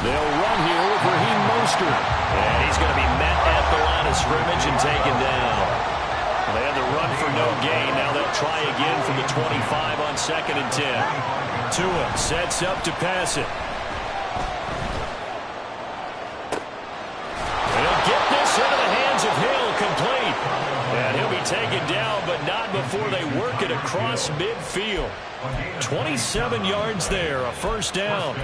They'll run here with Raheem Mostert. And he's going to be met at the line of scrimmage and taken down. They had the run for no gain. Now they'll try again from the 25 on 2nd and 10. Tua sets up to pass it. He'll get this into the hands of Hill, complete. And he'll be taken down, but not before they work it across midfield. 27 yards there, a first down.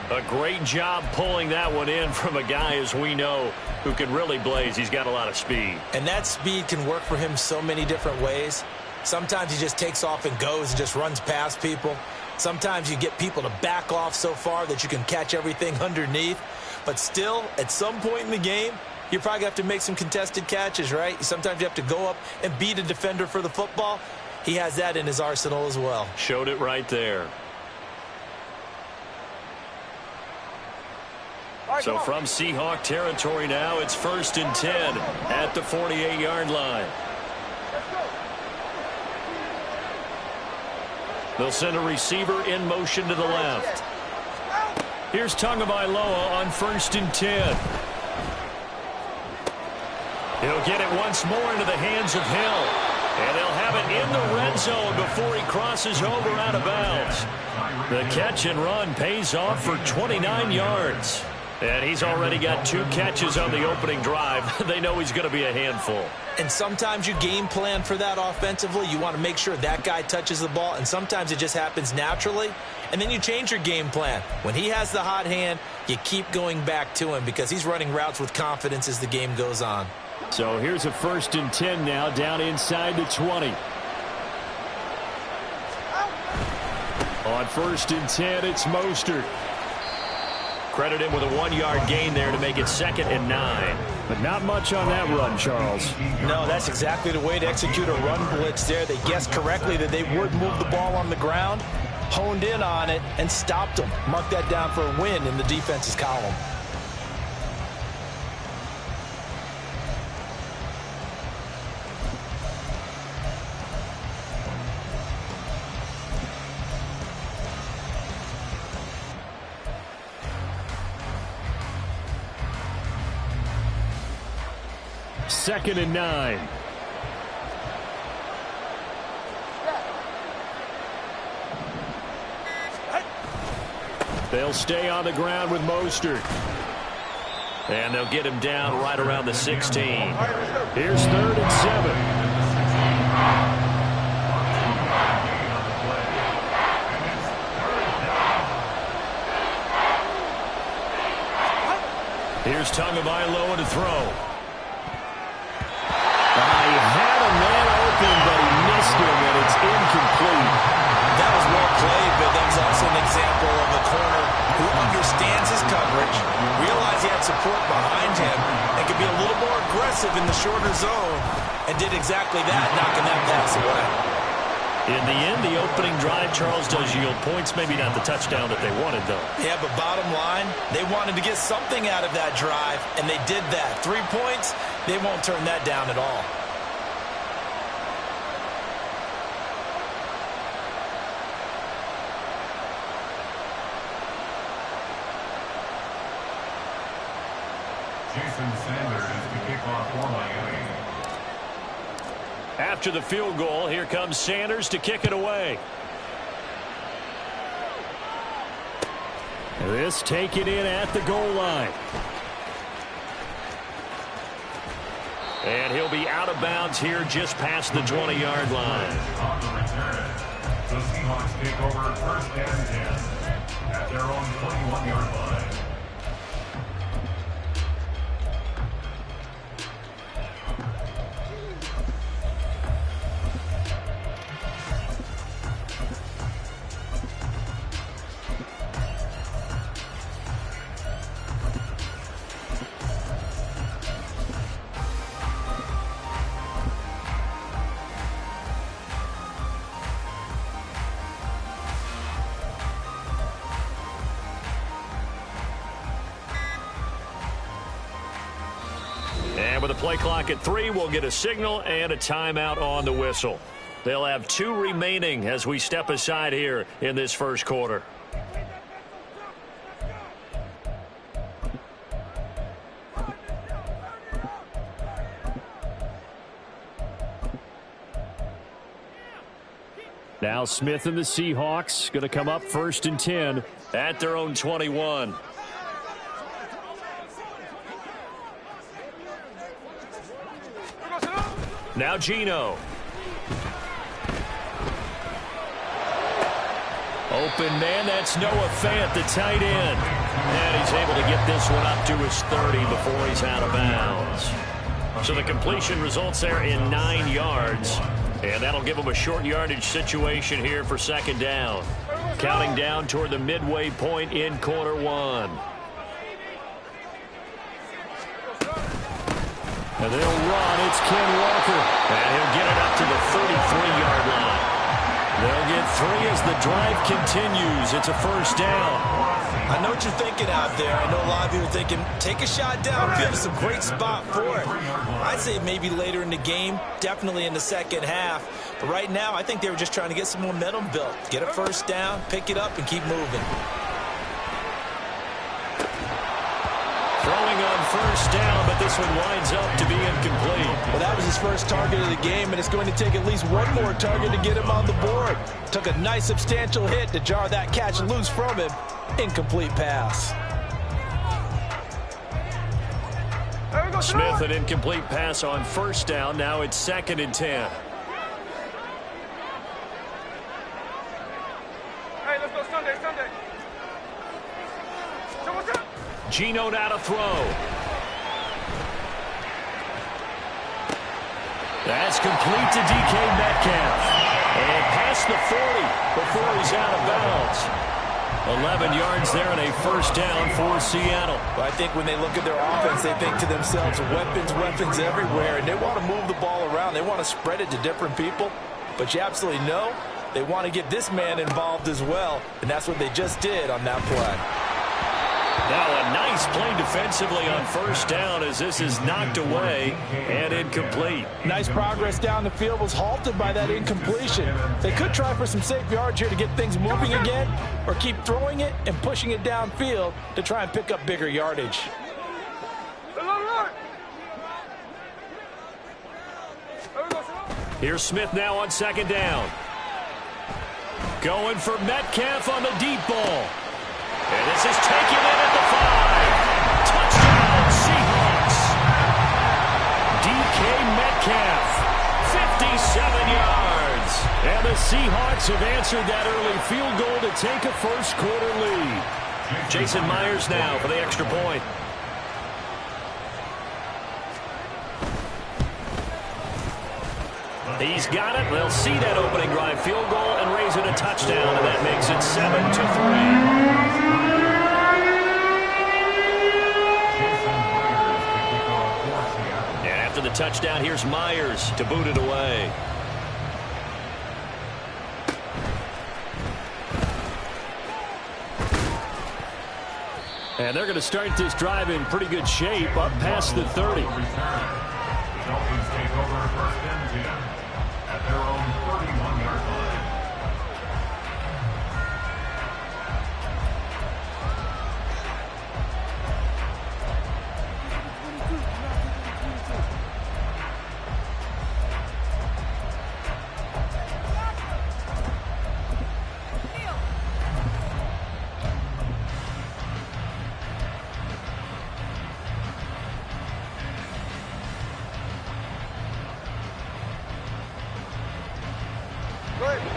A great job pulling that one in from a guy, as we know, who can really blaze. He's got a lot of speed. And that speed can work for him so many different ways. Sometimes he just takes off and goes and just runs past people. Sometimes you get people to back off so far that you can catch everything underneath. But still, at some point in the game, you probably have to make some contested catches, right? Sometimes you have to go up and beat a defender for the football. He has that in his arsenal as well. Showed it right there. So from Seahawk territory now, it's 1st and 10 at the 48-yard line. They'll send a receiver in motion to the left. Here's Tagovailoa on 1st and 10. He'll get it once more into the hands of Hill. And they'll have it in the red zone before he crosses over out of bounds. The catch and run pays off for 29 yards. And he's already got 2 catches on the opening drive. They know he's going to be a handful. And sometimes you game plan for that offensively. You want to make sure that guy touches the ball, and sometimes it just happens naturally. And then you change your game plan. When he has the hot hand, you keep going back to him because he's running routes with confidence as the game goes on. So here's a 1st and 10 now, down inside the 20. On 1st and 10, it's Mostert. Credit him with a 1-yard gain there to make it 2nd and 9. But not much on that run, Charles. No, that's exactly the way to execute a run blitz there. They guessed correctly that they would move the ball on the ground, honed in on it, and stopped them. Mark that down for a win in the defense's column. Second and 9. They'll stay on the ground with Mostert. And they'll get him down right around the 16. Here's 3rd and 7. Here's Tagovailoa to throw. He had a man open, but he missed him, and it's incomplete. That was well played, but that was also an example of a corner who understands his coverage, realized he had support behind him, and could be a little more aggressive in the shorter zone, and did exactly that, knocking that pass away. In the end, the opening drive, Charles, does yield points. Maybe not the touchdown that they wanted, though. Yeah, but bottom line, they wanted to get something out of that drive, and they did that. 3 points, they won't turn that down at all. After the field goal, here comes Sanders to kick it away. This taken in at the goal line. And he'll be out of bounds here just past the 20-yard line. On the return, the Seahawks take over 1st and 10 at their own 21-yard line. play clock at 3. We'll get a signal and a timeout on the whistle. They'll have 2 remaining as we step aside here in this first quarter. Now Smith and the Seahawks going to come up 1st and 10 at their own 21. Now Geno. Open man, that's Noah Fant, the tight end. And he's able to get this one up to his 30 before he's out of bounds. So the completion results there in 9 yards. And that'll give him a short yardage situation here for 2nd down. Counting down toward the midway point in quarter 1. And they'll run. It's Ken Walker. And he'll get it up to the 33-yard line. They'll get 3 as the drive continues. It's a 1st down. I know what you're thinking out there. I know a lot of you are thinking, take a shot downfield. It's a great spot for it. I'd say maybe later in the game, definitely in the second half. But right now, I think they were just trying to get some momentum built. Get a 1st down, pick it up, and keep moving. Throwing on 1st down, but this one winds up to be incomplete. Well, that was his first target of the game, and it's going to take at least one more target to get him on the board. Took a nice substantial hit to jar that catch loose from him. Incomplete pass. Smith, an incomplete pass on 1st down. Now it's 2nd and 10. Hey, let's go Sunday. Geno now to throw. That's complete to DK Metcalf. And past the 40 before he's out of bounds. 11 yards there and a 1st down for Seattle. Well, I think when they look at their offense, they think to themselves, weapons everywhere, and they want to move the ball around. They want to spread it to different people. But you absolutely know they want to get this man involved as well, and that's what they just did on that play. Now a nice play defensively on 1st down as this is knocked away and incomplete. Nice progress down the field, was halted by that incompletion. They could try for some safe yards here to get things moving again, or keep throwing it and pushing it downfield to try and pick up bigger yardage. Here's Smith now on 2nd down. Going for Metcalf on the deep ball. And this is taken in at the 5. Touchdown, Seahawks. DK Metcalf, 57 yards. And the Seahawks have answered that early field goal to take a first quarter lead. Jason Myers now for the extra point. He's got it. They'll see that opening drive field goal and raise it a touchdown, and that makes it 7-3. And after the touchdown, here's Myers to boot it away. And they're going to start this drive in pretty good shape, up past the 30. The Dolphins take over 1st and 10 at their own 31-yard line.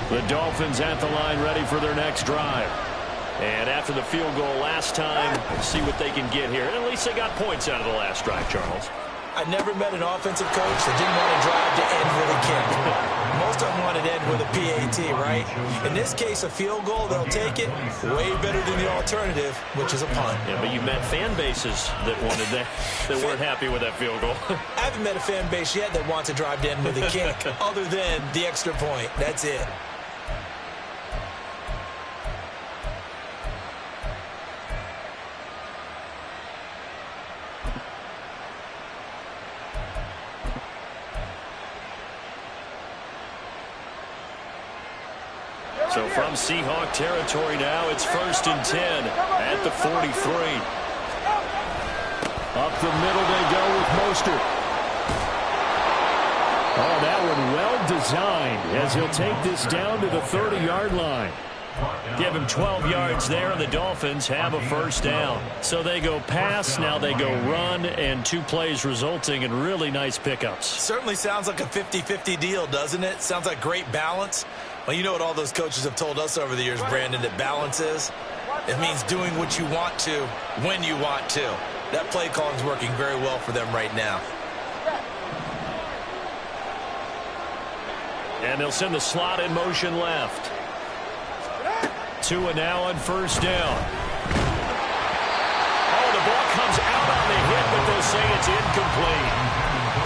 The Dolphins at the line ready for their next drive. And after the field goal last time, let's see what they can get here. At least they got points out of the last drive, Charles. I never met an offensive coach that didn't want to drive to end with a kick. Most of them wanted to end with a PAT, right? In this case, a field goal, they'll take it. Way better than the alternative, which is a punt. Yeah, but you met fan bases that wanted that weren't happy with that field goal. I haven't met a fan base yet that wants to drive to end with a kick, other than the extra point. That's it. So from Seahawk territory now, it's 1st and 10 at the 43. Up the middle they go with Mostert. Oh, that one well designed as he'll take this down to the 30-yard line. Give him 12 yards there, and the Dolphins have a 1st down. So they go pass, now they go run, and 2 plays resulting in really nice pickups. Certainly sounds like a 50-50 deal, doesn't it? Sounds like great balance. Well, you know what all those coaches have told us over the years, Brandon, that balance is? It means doing what you want to when you want to. That play calling is working very well for them right now. And they'll send the slot in motion left. Tua now on 1st down. Oh, the ball comes out on the hit, but they'll say it's incomplete.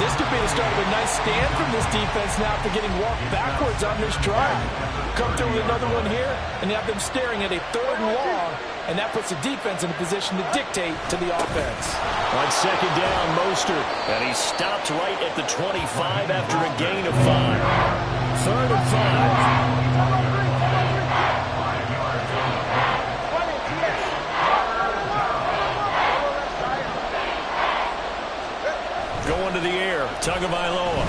This could be the start of a nice stand from this defense now after getting walked backwards on this drive. Come through with another one here, and you have them staring at a 3rd and long, and that puts the defense in a position to dictate to the offense. On 2nd down, Mostert. And he stopped right at the 25 after a gain of 5. 3rd and 5. Going to the air, Tagovailoa.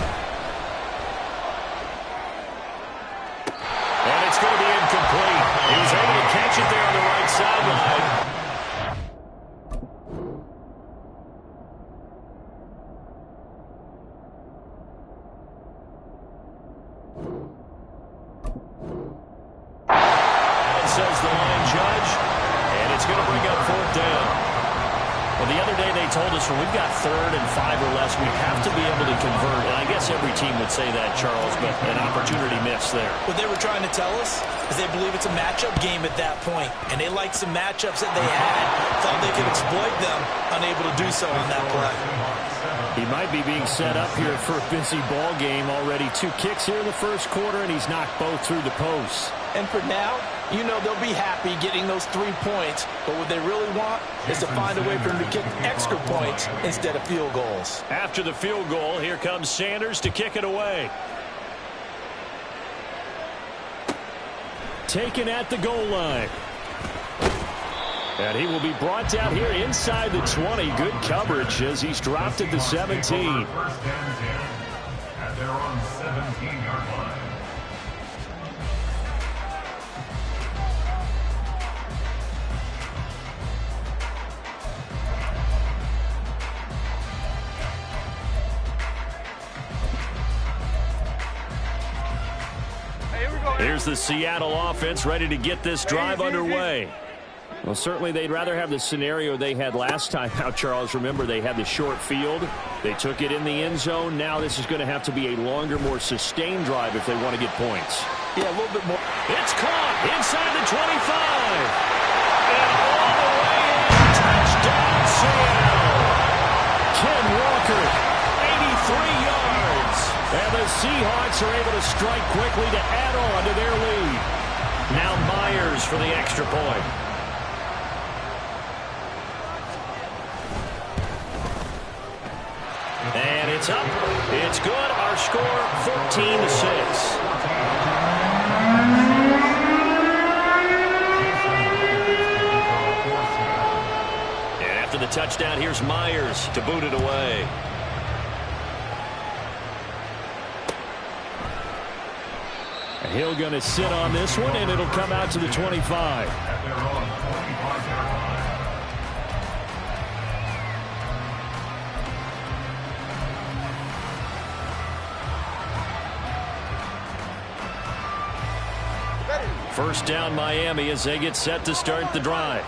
And it's going to be incomplete. He was able to catch it there on the right sideline. And says the line judge. And it's going to bring up 4th down. Well, the other day they told us when we've got 3rd and 5 or less, we have to be able to convert. And I guess every team would say that, Charles, but an opportunity missed there. What they were trying to tell us is they believe it's a matchup game at that point, and they liked some matchups that they had, thought they could exploit them, unable to do so on that play. He might be being set up here for a busy ball game. Already 2 kicks here in the 1st quarter, and he's knocked both through the posts. And for now, you know they'll be happy getting those 3 points, but what they really want is to find a way for them to kick extra points instead of field goals. After the field goal, here comes Sanders to kick it away. Taken at the goal line. And he will be brought down here inside the 20. Good coverage as he's dropped at the 17. 1st and 10 at their own 17-yard line. Here's the Seattle offense ready to get this drive underway. Well, certainly they'd rather have the scenario they had last time out, Charles. Remember, they had the short field. They took it in the end zone. Now this is going to have to be a longer, more sustained drive if they want to get points. Yeah, a little bit more. It's caught inside the 25. And all the way in. Touchdown, Seattle. Ken Walker. 83 yards. And the Seahawks are able to strike quickly to add on to their lead. Now Myers for the extra point. And it's up. It's good. Our score, 14-6. And after the touchdown, here's Myers to boot it away. Hill going to sit on this one, and it'll come out to the 25. At their own 25-yard line. First down Miami as they get set to start the drive.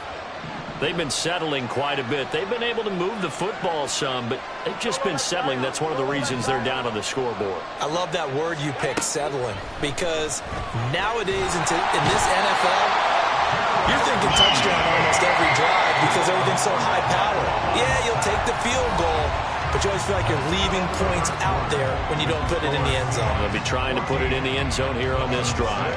They've been settling quite a bit. They've been able to move the football some, but they've just been settling. That's one of the reasons they're down on the scoreboard. I love that word you picked, settling, because nowadays in this NFL, you're thinking touchdown almost every drive because everything's so high power. Yeah, you'll take the field goal, but you always feel like you're leaving points out there when you don't put it in the end zone. They'll be trying to put it in the end zone here on this drive.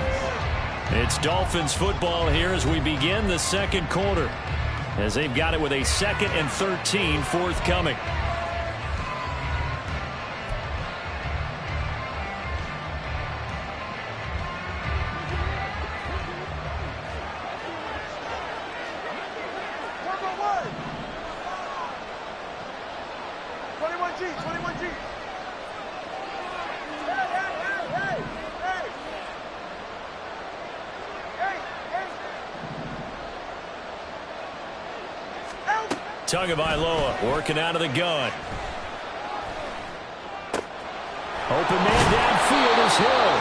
It's Dolphins football here as we begin the second quarter, as they've got it with a 2nd and 13 forthcoming. Tagovailoa working out of the gun. Open man downfield is Hill.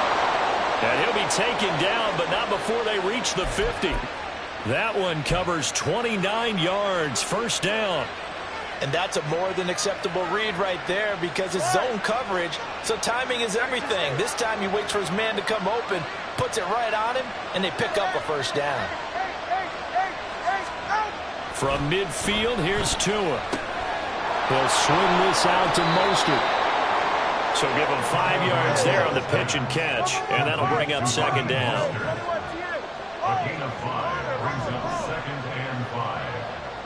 And he'll be taken down, but not before they reach the 50. That one covers 29 yards, first down. And that's a more than acceptable read right there because it's zone coverage, so timing is everything. This time he waits for his man to come open, puts it right on him, and they pick up a first down. From midfield, here's Tua. He'll swing this out to Mostert. So give him 5 yards there on the pitch and catch, and that'll bring up second down. A gain of 5 brings up second and 5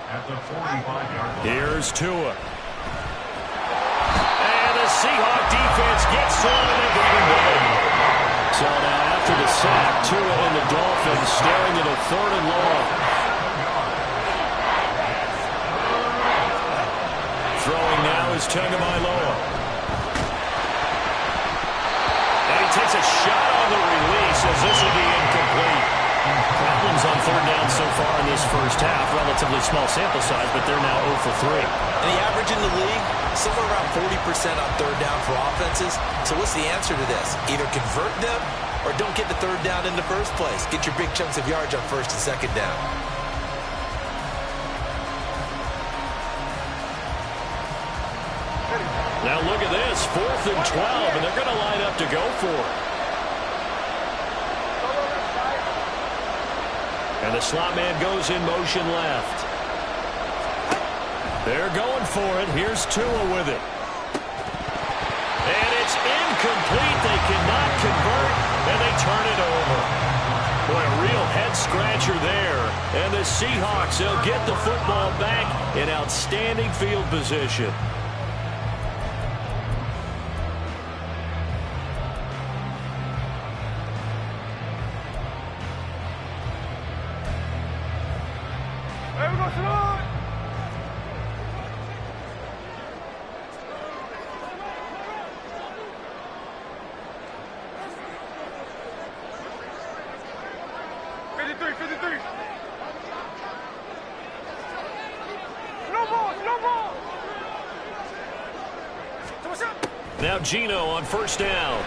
at the 45-yard line. Here's Tua. And the Seahawk defense gets to him and they bring him down. So now after the sack, Tua and the Dolphins staring at a 3rd and long. Throwing now is Tagovailoa. And he takes a shot on the release as this will be incomplete. Problems on 3rd down so far in this first half. Relatively small sample size, but they're now 0 for 3. And the average in the league, somewhere around 40% on 3rd down for offenses. So what's the answer to this? Either convert them or don't get the 3rd down in the first place. Get your big chunks of yards on 1st and 2nd down. Now look at this, 4th and 12, and they're going to line up to go for it. And the slot man goes in motion left. They're going for it. Here's Tua with it. And it's incomplete. They cannot convert, and they turn it over. Boy, a real head-scratcher there. And the Seahawks, they'll get the football back in outstanding field position. Now Geno on 1st down.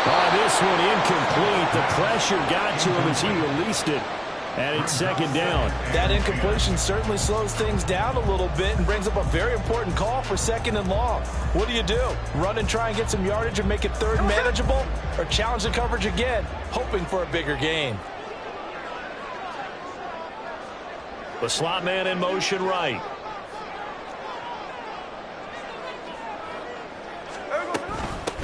Oh, this one incomplete. The pressure got to him as he released it. And it's 2nd down. That incompletion certainly slows things down a little bit and brings up a very important call for 2nd and long. What do? Run and try and get some yardage and make it 3rd manageable? Or challenge the coverage again, hoping for a bigger gain? The slot man in motion right.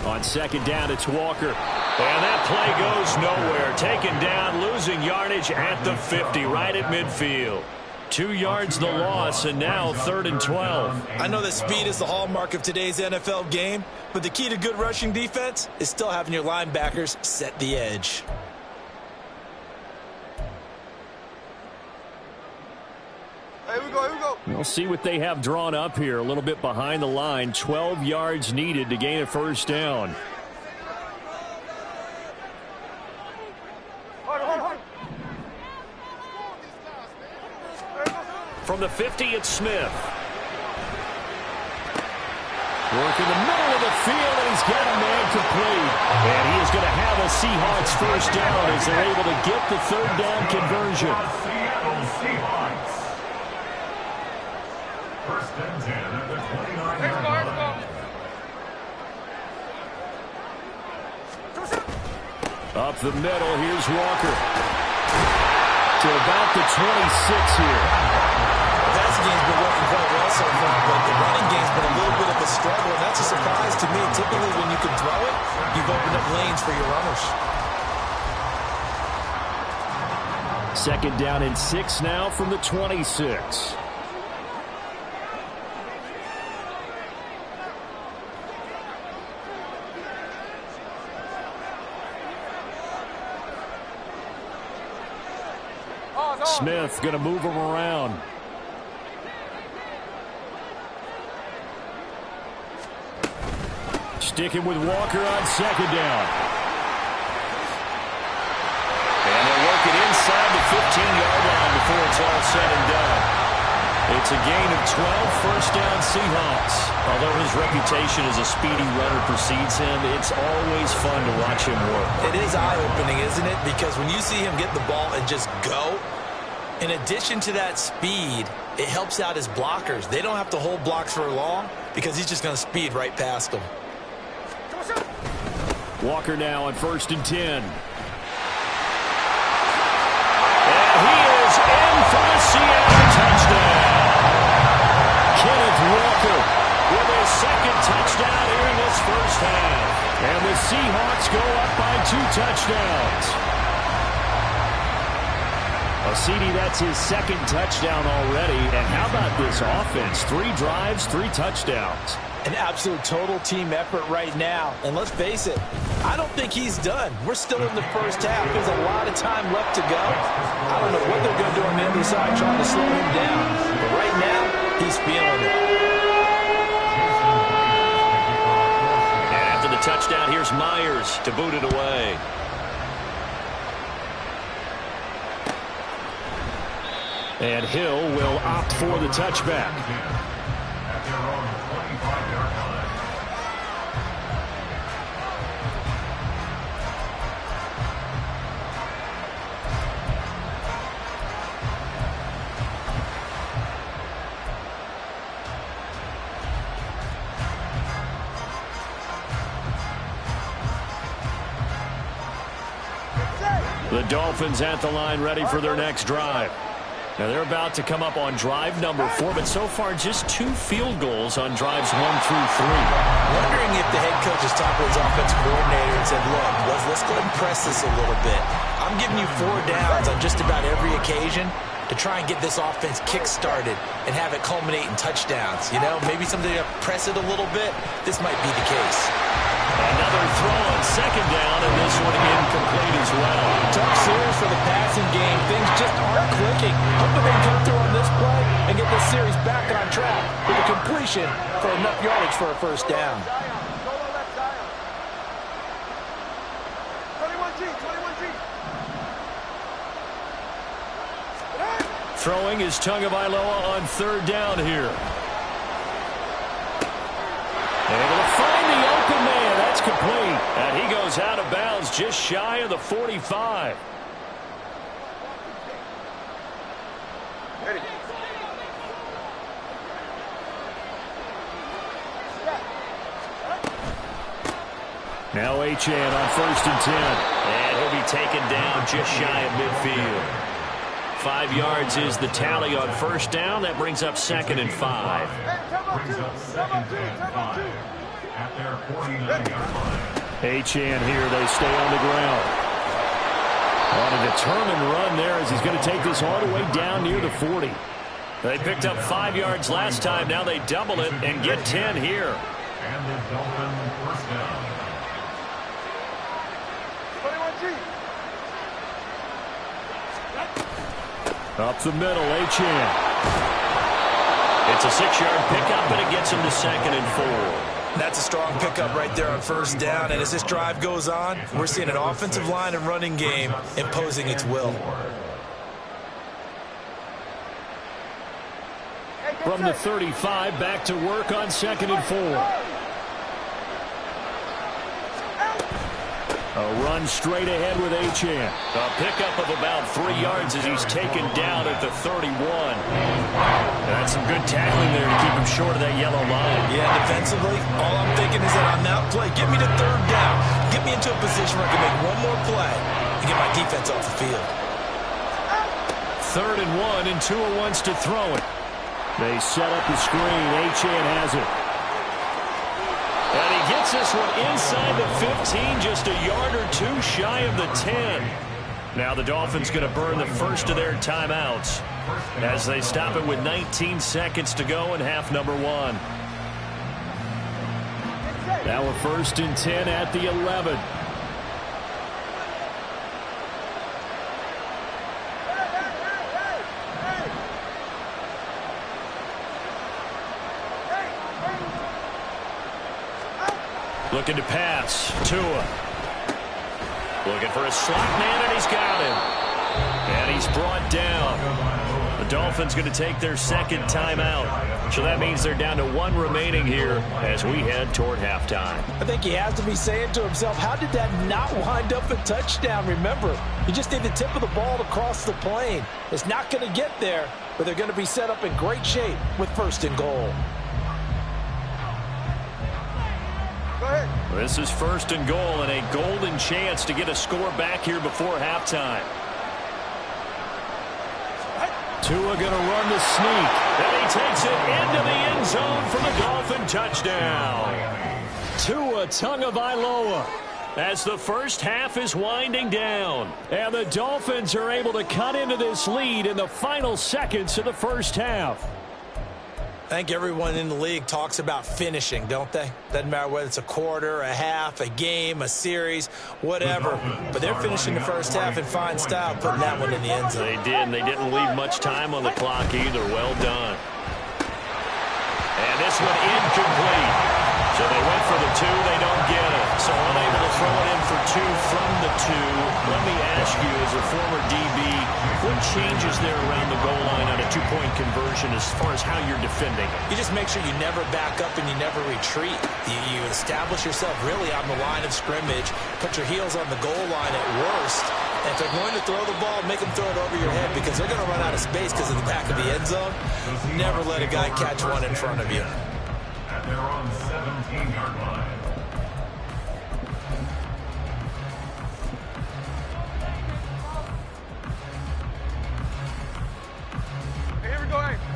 On 2nd down, it's Walker. And that play goes nowhere. Taken down, losing yardage at the 50, right at midfield. 2 yards the loss, and now 3rd and 12. I know that speed is the hallmark of today's NFL game, but the key to good rushing defense is still having your linebackers set the edge. We'll see what they have drawn up here. A little bit behind the line. 12 yards needed to gain a 1st down. From the 50, it's Smith. Work in the middle of the field, and he's got a man complete. And he is going to have a Seahawks 1st down as they're able to get the 3rd down conversion. Seattle Seahawks. 1st and 10 at the 29-yard line. Up the middle, here's Walker. To about the 26 here. The passing game's been working quite well so far, but the running game's been a little bit of a struggle, and that's a surprise to me. Typically, when you can throw it, you've opened up lanes for your runners. 2nd down and 6 now from the 26. Smith going to move him around. Sticking with Walker on 2nd down. And they'll work it inside the 15-yard line before it's all said and done. It's a gain of 12, first down Seahawks. Although his reputation as a speedy runner precedes him, it's always fun to watch him work. It is eye-opening, isn't it? Because when you see him get the ball and just go, in addition to that speed, it helps out his blockers. They don't have to hold blocks for long because he's just going to speed right past them. Walker now on 1st and 10. And he is in for the Seattle touchdown. Kenneth Walker with his second touchdown here in this first half. And the Seahawks go up by 2 touchdowns. CD, that's his second touchdown already. And how about this offense? 3 drives, 3 touchdowns. An absolute total team effort right now. And let's face it, I don't think he's done. We're still in the first half. There's a lot of time left to go. I don't know what they're going to do on the other side trying to slow him down. But right now, he's feeling it. And after the touchdown, here's Myers to boot it away. And Hill will opt for the touchback. At their own 25-yard line. The Dolphins at the line ready for their next drive. Now they're about to come up on drive number 4, but so far just 2 field goals on drives 1 through 3. Wondering if the head coach has talked to his offensive coordinator and said, look, let's go ahead and press this a little bit. I'm giving you 4 downs on just about every occasion to try and get this offense kick-started and have it culminate in touchdowns. You know, maybe something to press it a little bit. This might be the case. Another throw on second down, and this one incomplete as well. Tough series for the passing game. Things just aren't clicking. Hoping they can come through on this play and get this series back on track with a completion for enough yardage for a first down. Throwing is Tagovailoa on 3rd down here. Able to find the open man. That's complete. And he goes out of bounds just shy of the 45. Now Achane on 1st and 10. And he'll be taken down just shy of midfield. 5 yards is the tally on 1st down. That brings up 2nd and 5. Brings up 2nd and 5 at their 49-yard line. Achane here, they stay on the ground. On a determined run there as he's going to take this all the way down near the 40. They picked up 5 yards last time. Now they double it and get 10 here. And the Dolphin first down. Up the middle, Achane. It's a 6-yard pickup, and it gets him to 2nd and 4. That's a strong pickup right there on 1st down. And as this drive goes on, we're seeing an offensive line and running game imposing its will. From the 35, back to work on 2nd and 4. A run straight ahead with Achane. A pickup of about 3 yards as he's taken down at the 31. That's some good tackling there to keep him short of that yellow line. Yeah, defensively, all I'm thinking is that on that play, get me to 3rd down. Get me into a position where I can make one more play and get my defense off the field. 3rd and 1, and Tua wants to throw it. They set up the screen. Achane has it. And he gets this one inside the 15, just a yard or 2 shy of the 10. Now the Dolphins going to burn the first of their timeouts as they stop it with 19 seconds to go in half number 1. Now a 1st and 10 at the 11. Looking to pass. Tua. Looking for a slot man, and he's got him. And And he's brought down. The Dolphins going to take their second timeout. So that means they're down to 1 remaining here as we head toward halftime. I think he has to be saying to himself, how did that not wind up a touchdown? Remember, you just need the tip of the ball to cross the plane. It's not going to get there, but they're going to be set up in great shape with 1st and goal. This is 1st and goal and a golden chance to get a score back here before halftime. Tua going to run the sneak. And he takes it into the end zone for the Dolphin touchdown. Tua Tagovailoa as the first half is winding down. And the Dolphins are able to cut into this lead in the final seconds of the first half. I think everyone in the league talks about finishing, don't they? Doesn't matter whether it's a quarter, a half, a game, a series, whatever. But they're finishing the first half in fine style, putting that one in the end zone. They did, and they didn't leave much time on the clock either. Well done. And this one incomplete. So they went for the 2, they don't get it. So unable to throw it in for 2 from the 2. Let me ask you, as a former DB, what changes there around the goal line on a 2-point conversion as far as how you're defending? You just make sure you never back up and you never retreat. You establish yourself really on the line of scrimmage, put your heels on the goal line at worst. And if they're going to throw the ball, make them throw it over your head because they're going to run out of space because of the back of the end zone. Never let a guy catch one in front of you. At their own 17-yard line.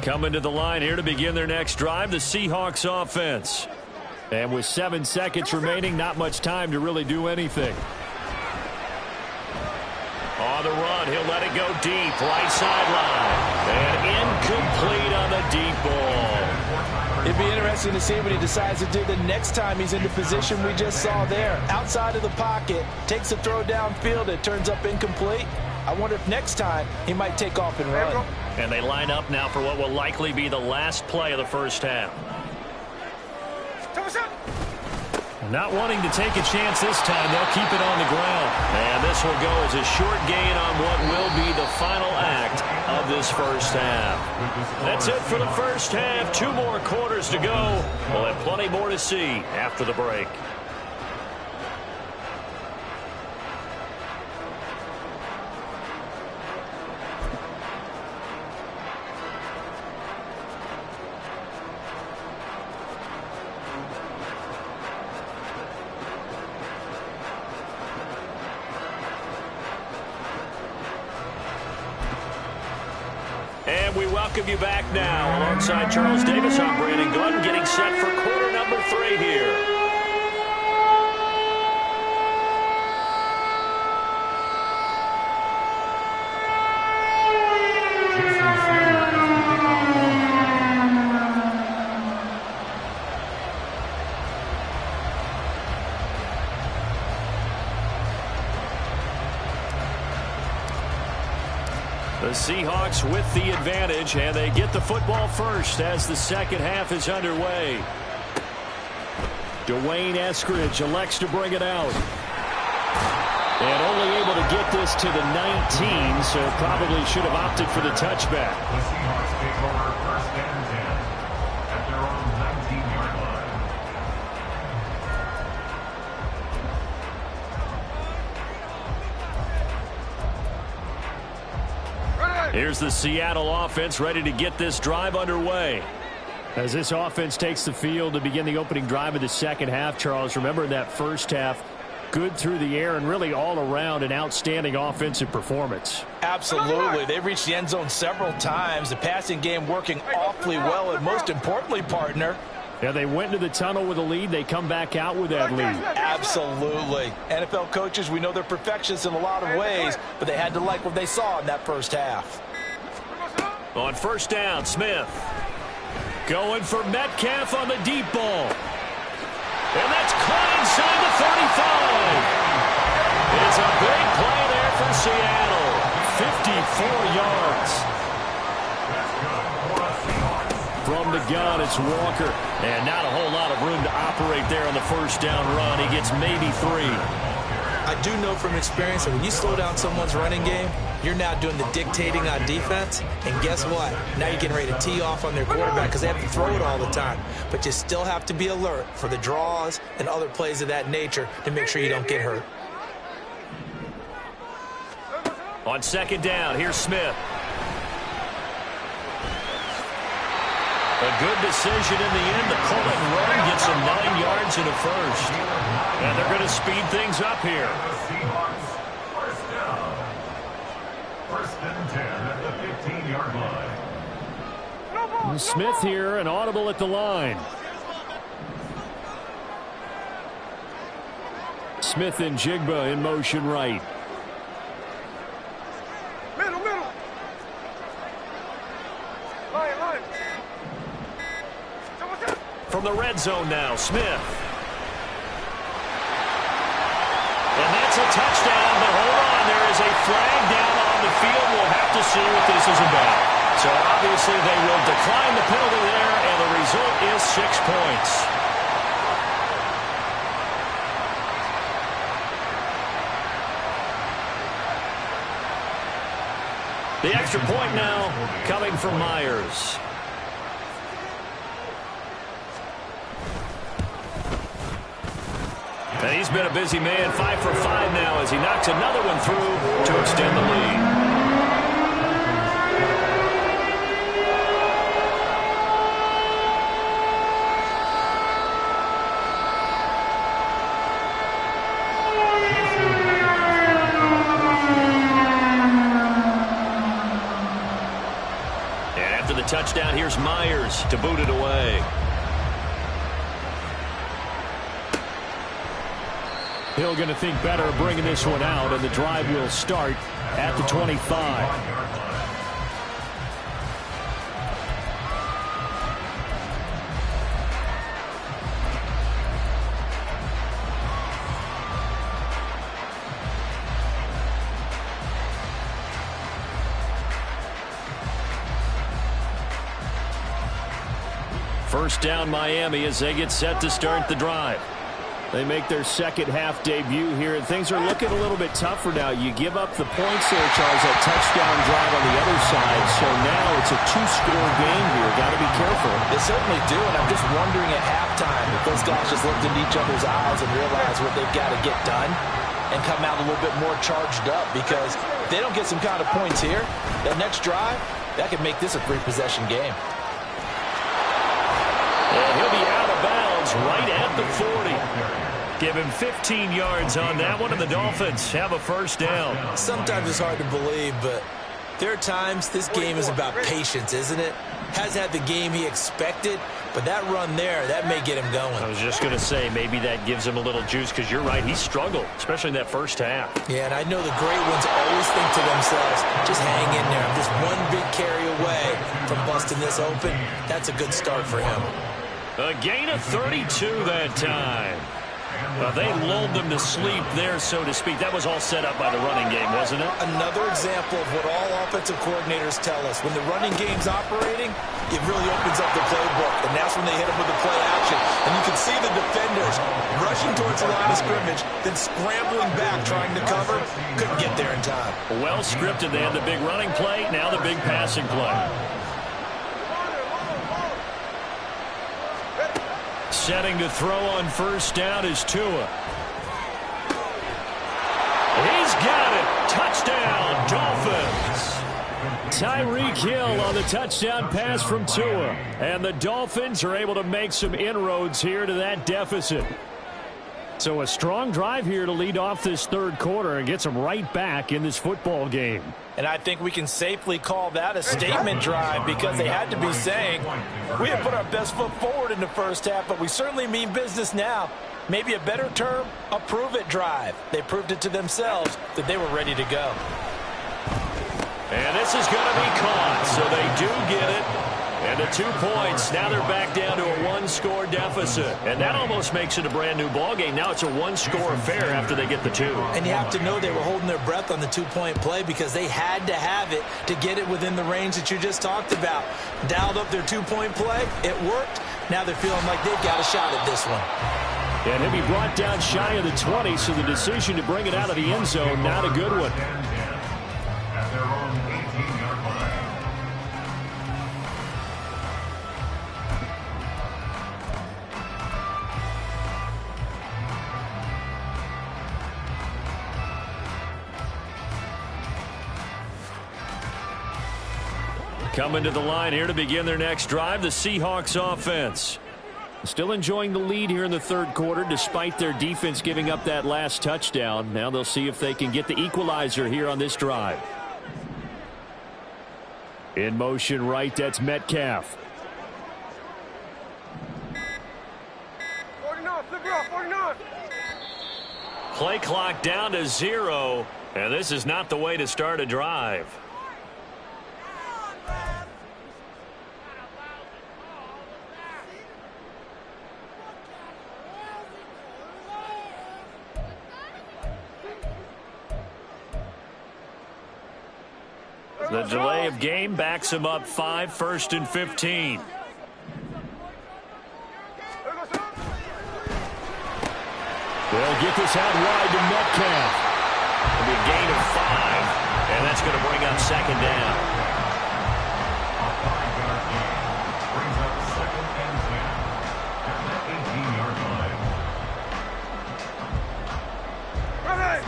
Coming to the line here to begin their next drive, the Seahawks offense. And with 7 seconds remaining, not much time to really do anything. On the run, he'll let it go deep, right sideline. And incomplete on the deep ball. It'd be interesting to see what he decides to do the next time he's in the position we just saw there. Outside of the pocket, takes a throw downfield, it turns up incomplete. I wonder if next time he might take off and run. And they line up now for what will likely be the last play of the first half. Not wanting to take a chance this time, they'll keep it on the ground. And this will go as a short gain on what will be the final act of this first half. That's it for the first half. 2 more quarters to go. We'll have plenty more to see after the break. And we welcome you back now. Alongside Charles Davis, I'm Brandon Gunn, getting set for quarter number 3 here. The Seahawks with the advantage, and they get the football first as the second half is underway. Dwayne Eskridge elects to bring it out. And only able to get this to the 19, so probably should have opted for the touchback. The Seahawks take over 1st and 10 at their own 19-yard line. Here's the Seattle offense ready to get this drive underway. As this offense takes the field to begin the opening drive of the second half, Charles, remember in that first half, good through the air and really all around an outstanding offensive performance. Absolutely. They reached the end zone several times. The passing game working awfully well, and most importantly, partner, yeah, they went into the tunnel with a lead. They come back out with that lead. Absolutely. NFL coaches, we know they're perfectionists in a lot of ways, but they had to like what they saw in that first half. On first down, Smith going for Metcalf on the deep ball. And that's caught inside the 35. It's a big play there for Seattle. 54 yards. From the gun, it's Walker. And not a whole lot of room to operate there on the first down run. He gets maybe 3. I do know from experience that when you slow down someone's running game, you're now doing the dictating on defense. And guess what? Now you're getting ready to tee off on their quarterback because they have to throw it all the time. But you still have to be alert for the draws and other plays of that nature to make sure you don't get hurt. On second down, here's Smith. A good decision in the end. The call and run gets him 9 yards and a first. And they're going to speed things up here. First down. First and 10 at the 15-yard line. Smith here, an audible at the line. Smith and Jigba in motion right. From the red zone now, Smith. And that's a touchdown, but hold on, there is a flag down on the field. We'll have to see what this is about. So obviously they will decline the penalty there, and the result is 6 points. The extra point now coming from Myers. And he's been a busy man, 5 for 5 now as he knocks another one through to extend the lead. And after the touchdown, here's Myers to boot it away. Hill going to think better of bringing this one out, and the drive will start at the 25. First down Miami as they get set to start the drive. They make their second half debut here, and things are looking a little bit tougher now. You give up the points there, Charles, that touchdown drive on the other side. So now it's a 2-score game here. Got to be careful. They certainly do, and I'm just wondering at halftime if those guys just looked into each other's eyes and realized what they've got to get done and come out a little bit more charged up, because if they don't get some kind of points here, that next drive, that could make this a 3-possession game. And he'll be out of bounds right at the 40. Give him 15 yards on that one, and the Dolphins have a first down. Sometimes it's hard to believe, but there are times this game is about patience, isn't it? Has had the game he expected, but that run there, that may get him going. I was just going to say, maybe that gives him a little juice, because you're right, he struggled, especially in that first half. Yeah, and I know the great ones always think to themselves, just hang in there. I'm just one big carry away from busting this open. That's a good start for him. A gain of 32 that time. They lulled them to sleep there, so to speak. That was all set up by the running game, wasn't it? Another example of what all offensive coordinators tell us. When the running game's operating, it really opens up the playbook, and that's when they hit them with the play action. And you can see the defenders rushing towards the line of scrimmage, then scrambling back, trying to cover. Couldn't get there in time. Well scripted. They had the big running play, now the big passing play. Setting to throw on first down is Tua. He's got it. Touchdown, Dolphins. Tyreek Hill on the touchdown pass from Tua. And the Dolphins are able to make some inroads here to that deficit. So a strong drive here to lead off this third quarter and gets them right back in this football game. And I think we can safely call that a statement drive, because they had to be saying, we have put our best foot forward in the first half, but we certainly mean business now. Maybe a better term, a prove-it drive. They proved it to themselves that they were ready to go. And this is going to be caught, so they do get it. And the 2 points, now they're back down to a 1-score deficit. And that almost makes it a brand-new ballgame. Now it's a 1-score affair after they get the 2. And you have to know they were holding their breath on the 2-point play, because they had to have it to get it within the range that you just talked about. Dialed up their 2-point play. It worked. Now they're feeling like they've got a shot at this one. And he'll be brought down shy of the 20, so the decision to bring it out of the end zone, not a good one. At their own 18-yard line. Coming to the line here to begin their next drive, the Seahawks offense. Still enjoying the lead here in the third quarter despite their defense giving up that last touchdown. Now they'll see if they can get the equalizer here on this drive. In motion right, that's Metcalf. 49, flip it off, 49. Play clock down to 0, and this is not the way to start a drive. The delay of game backs him up 5, 1st and 15. They'll get this out wide to Metcalf. It'll be a gain of 5, and that's going to bring up 2nd down. A 5-yard gain brings up 2nd and 10 at the 18-yard line. Ready.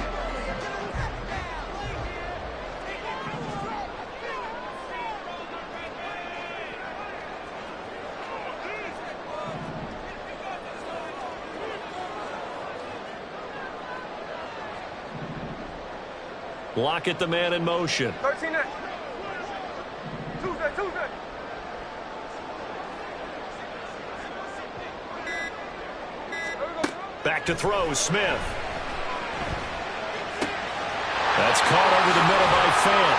Block at the man in motion. 13 next. Tuesday. Back to throw, Smith. That's caught over the middle by Fant.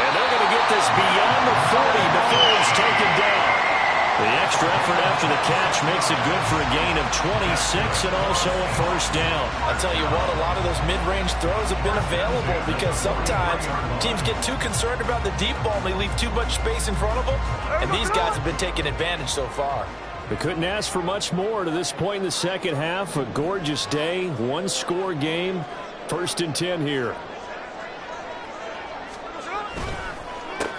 And they're going to get this beyond the 40 before he's taken down. The extra effort after the catch makes it good for a gain of 26 and also a 1st down. I'll tell you what, a lot of those mid-range throws have been available because sometimes teams get too concerned about the deep ball and they leave too much space in front of them. And these guys have been taking advantage so far. They couldn't ask for much more to this point in the second half. A gorgeous day, one-score game. 1st and 10 here.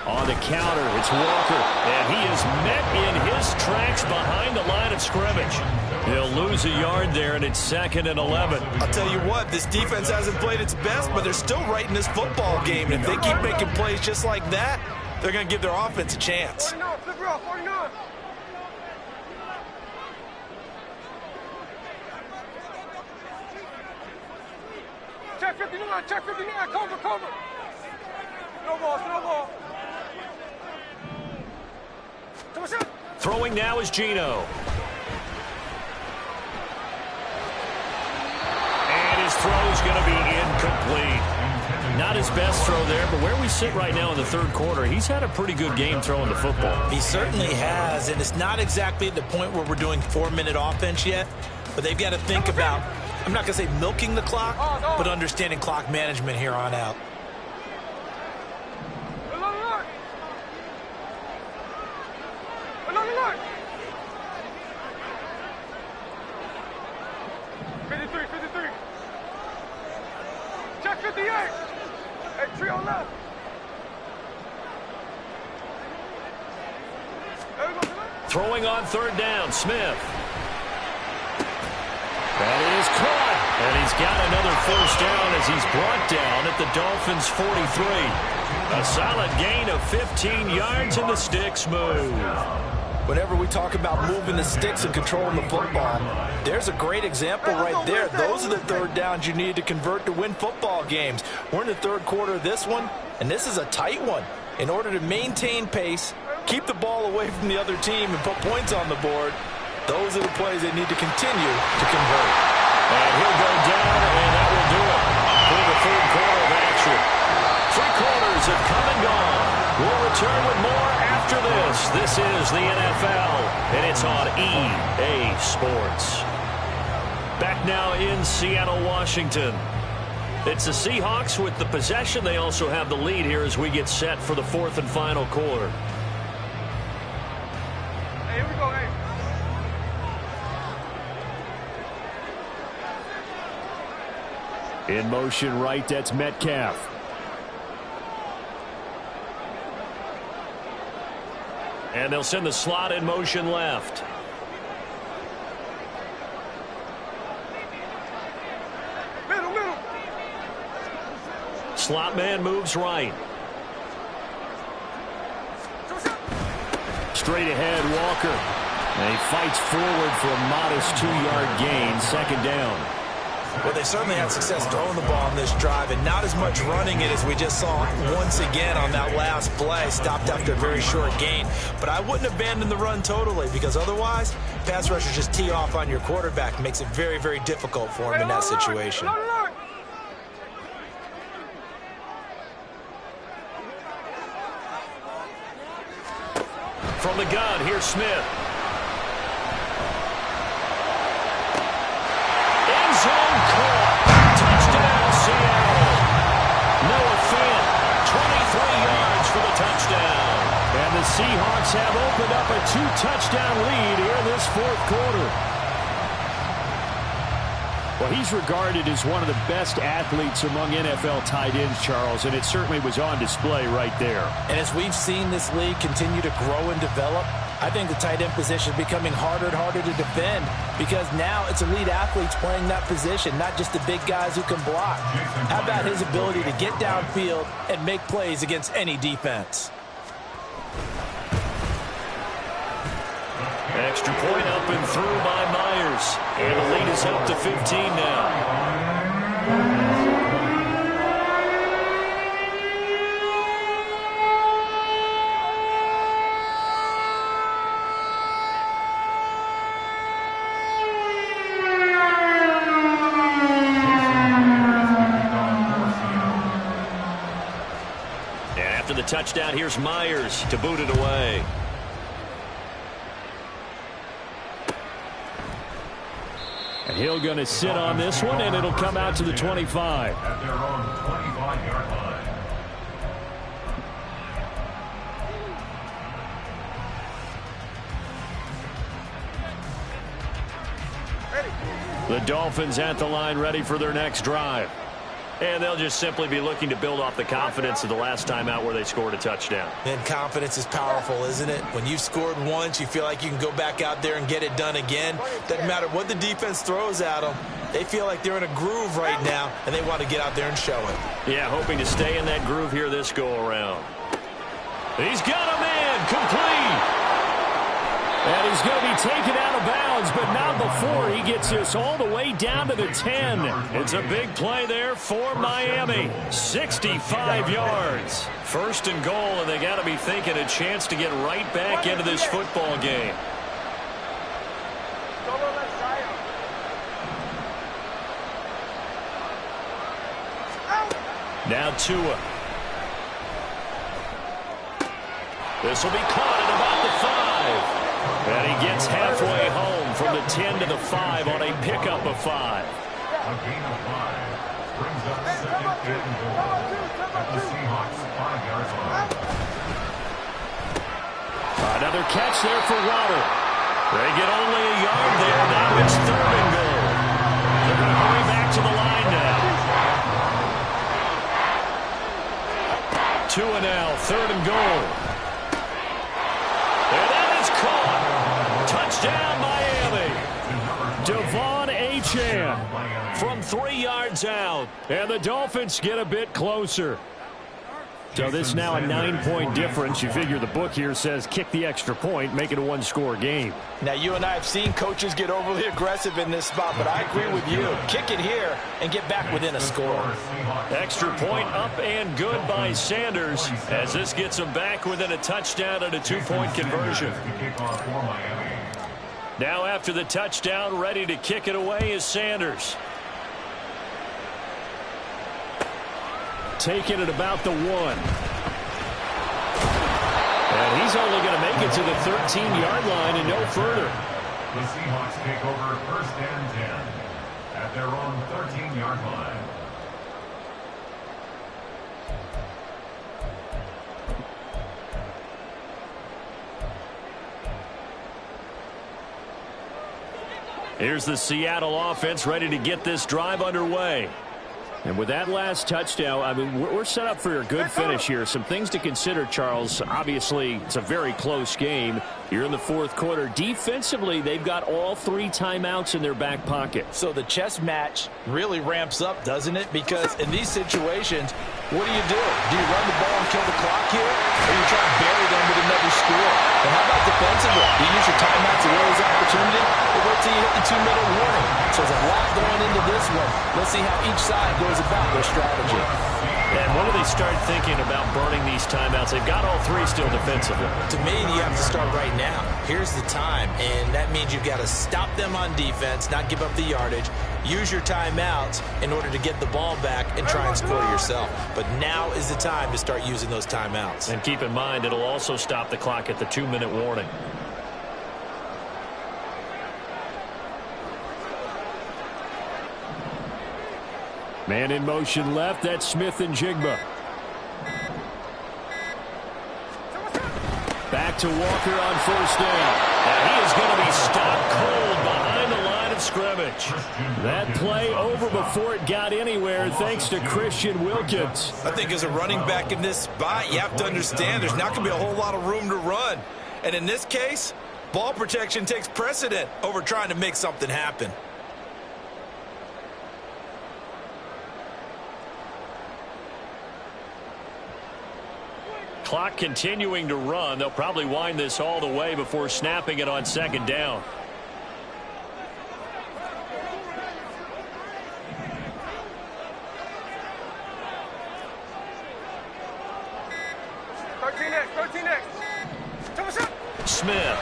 On the counter, it's Walker. And he is met in his tracks behind the line of scrimmage. He'll lose a yard there, and it's 2nd and 11. I'll tell you what, this defense hasn't played its best, but they're still right in this football game. And if they keep making plays just like that, they're going to give their offense a chance. 49, flip it off, 49. Check 59, cover. No ball. Throwing now is Geno. And his throw is going to be incomplete. Not his best throw there, but where we sit right now in the third quarter, he's had a pretty good game throwing the football. He certainly has, and it's not exactly at the point where we're doing 4-minute offense yet, but they've got to think about, I'm not going to say milking the clock, but understanding clock management here on out. Check 58. Hey, trio left. Throwing on 3rd down, Smith. That is caught. And he's got another 1st down as he's brought down at the Dolphins' 43. A solid gain of 15 yards and the sticks move. Whenever we talk about moving the sticks and controlling the football, there's a great example right there. Those are the 3rd downs you need to convert to win football games. We're in the third quarter of this one, and this is a tight one. In order to maintain pace, keep the ball away from the other team, and put points on the board, those are the plays they need to continue to convert. And he'll go down, and that will do it for the third quarter of action. 3 quarters have come and gone. We'll return with more after this. This is the NFL, and it's on EA Sports. Back now in Seattle, Washington. It's the Seahawks with the possession. They also have the lead here as we get set for the 4th and final quarter. Hey, here we go, hey. In motion right, that's Metcalf. And they'll send the slot in motion left. Middle. Slot man moves right. Straight ahead, Walker. And he fights forward for a modest 2-yard gain, second down. Well, they certainly had success throwing the ball on this drive and not as much running it as we just saw once again on that last play. Stopped after a very short gain. But I wouldn't abandon the run totally because otherwise, pass rushers just tee off on your quarterback. Makes it very, very difficult for him in that situation. From the gun, here's Smith. Zone caught. Touchdown, Seattle. Noah Fant, 23 yards for the touchdown. And the Seahawks have opened up a 2-touchdown lead here in this fourth quarter. Well, he's regarded as one of the best athletes among NFL tight ends, Charles, and it certainly was on display right there. And as we've seen this league continue to grow and develop, I think the tight end position is becoming harder and harder to defend because now it's elite athletes playing that position, not just the big guys who can block. How about his ability to get downfield and make plays against any defense? Extra point up and through by Myers. And the lead is up to 15 now. And after the touchdown, here's Myers to boot it away. And he'll going to sit on this one, and it'll come out to the 25. At their own 25-yard line. The Dolphins at the line ready for their next drive. And they'll just simply be looking to build off the confidence of the last time out where they scored a touchdown. And confidence is powerful, isn't it? When you've scored once, you feel like you can go back out there and get it done again. Doesn't matter what the defense throws at them. They feel like they're in a groove right now, and they want to get out there and show it. Yeah, hoping to stay in that groove here this go-around. He's got a man complete. And he's going to be taken out of bounds, but not before he gets this all the way down to the 10. It's a big play there for Miami. 65 yards. First and goal, and they got to be thinking a chance to get right back into this football game. Now Tua. This will be caught at about the 5. And he gets halfway home from the 10 to the 5 on a pickup of 5. A gain of 5 brings up second and goal at the Seahawks 5-yard line. Another catch there for Waddle. They get only a yard there. Now it's third and goal. They're going to hurry back to the line now. Tua now, third and goal. And that is caught. Touchdown, Miami. Devon Achane From 3 yards out. And the Dolphins get a bit closer. So this now a 9-point difference. You figure the book here says kick the extra point, make it a one-score game. Now, you and I have seen coaches get overly aggressive in this spot, but I agree with you. Kick it here and get back within a score. Extra point up and good by Sanders as this gets them back within a touchdown and a 2-point conversion. Now after the touchdown, ready to kick it away is Sanders. Taking it about the 1. And he's only going to make it to the 13-yard line and no further. The Seahawks take over first and 10 at their own 13-yard line. Here's the Seattle offense ready to get this drive underway. And with that last touchdown, I mean, we're set up for a good finish here. Some things to consider, Charles. Obviously, it's a very close game. You're in the fourth quarter. Defensively, they've got all 3 timeouts in their back pocket. So the chess match really ramps up, doesn't it? Because in these situations, what do? Do you run the ball and kill the clock here? Or you try to bury them with another score? And how about defensively? Do you use your timeouts to realize opportunity? Or wait till you hit the 2-minute warning? So there's a lot going into this one. Let's see how each side goes about their strategy. And when do they start thinking about burning these timeouts? They've got all 3 still defensively. To me, you have to start right now. Here's the time, and that means you've got to stop them on defense, not give up the yardage, use your timeouts in order to get the ball back and try and score yourself. But now is the time to start using those timeouts. And keep in mind, it'll also stop the clock at the 2-minute warning. Man in motion left. That's Smith and Jigba. Back to Walker on first down. And he is going to be stopped cold behind the line of scrimmage. That play over before it got anywhere thanks to Christian Wilkins. I think as a running back in this spot, you have to understand there's not going to be a whole lot of room to run. And in this case, ball protection takes precedent over trying to make something happen. Clock continuing to run. They'll probably wind this all the way before snapping it on second down. Smith.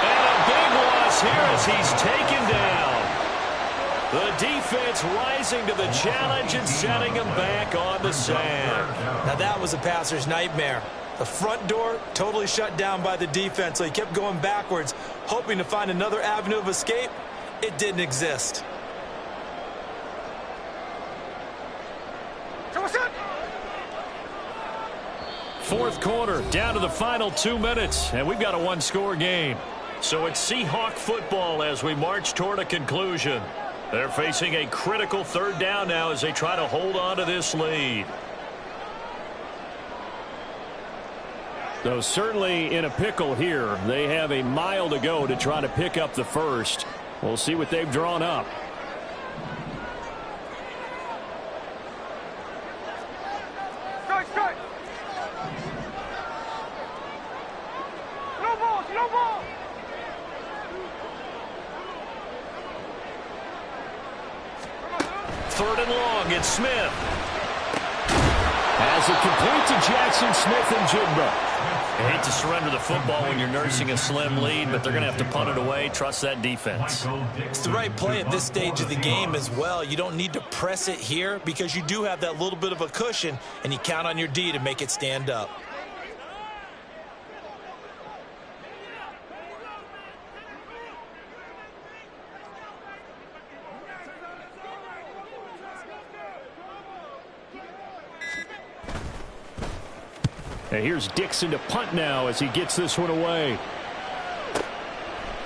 And a big loss here as he's taken down. The defense rising to the challenge and setting him back on the sack. Now that was a passer's nightmare. The front door totally shut down by the defense, so he kept going backwards, hoping to find another avenue of escape. It didn't exist. Fourth quarter, down to the final 2 minutes, and we've got a 1-score game. So it's Seahawk football as we march toward a conclusion. They're facing a critical third down now as they try to hold on to this lead. Though certainly in a pickle here. They have a mile to go to try to pick up the first. We'll see what they've drawn up. Third and long, it's Smith. As it complete to Jackson Smith and Jigba. I hate to surrender the football when you're nursing a slim lead, but they're going to have to punt it away. Trust that defense. It's the right play at this stage of the game as well. You don't need to press it here because you do have that little bit of a cushion, and you count on your D to make it stand up. And here's Dixon to punt now as he gets this one away.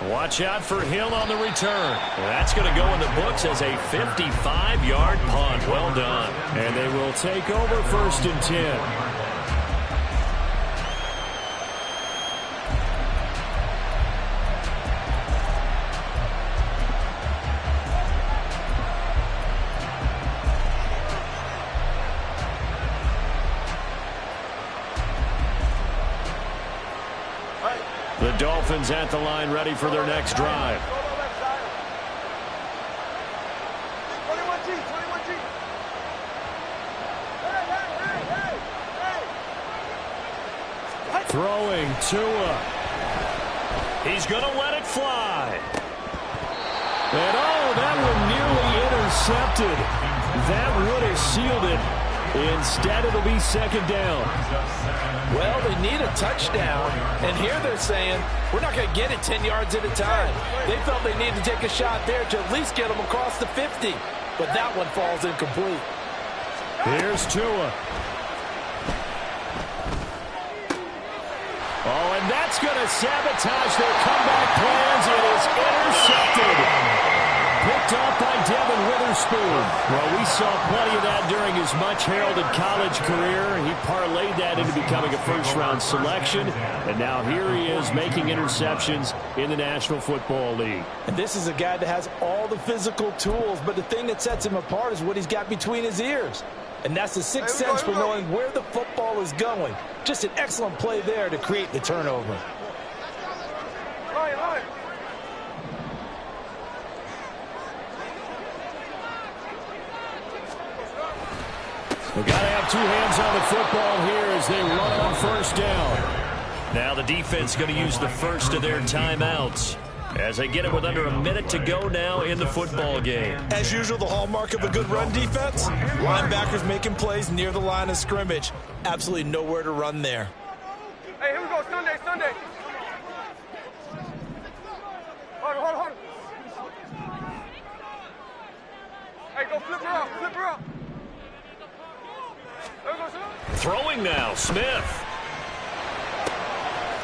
Watch out for Hill on the return. That's going to go in the books as a 55-yard punt. Well done. And they will take over first and 10. The Dolphins at the line, ready for their next drive. Throwing Tua. He's going to let it fly. And oh, that one nearly intercepted. That would have sealed it. Instead, it'll be second down. Well, they need a touchdown, and here they're saying, we're not going to get it 10 yards at a time. They felt they needed to take a shot there to at least get them across the 50, but that one falls incomplete. Here's Tua. Oh, and that's going to sabotage their comeback plans. It is intercepted. Picked picked off by Devin Witherspoon. Well, we saw plenty of that during his much-heralded college career. He parlayed that into becoming a first-round selection, and now here he is making interceptions in the National Football League. And this is a guy that has all the physical tools, but the thing that sets him apart is what he's got between his ears. And that's the sixth sense for knowing where the football is going. Just an excellent play there to create the turnover. We've got to have two hands on the football here as they run on first down. Now the defense going to use the first of their timeouts as they get it with under a minute to go now in the football game. As usual, the hallmark of a good run defense, linebackers making plays near the line of scrimmage. Absolutely nowhere to run there. Hey, here we go. Sunday, Sunday. Hold on. Hey, go flip her up, flip her up. There we go, son. Throwing now, Smith.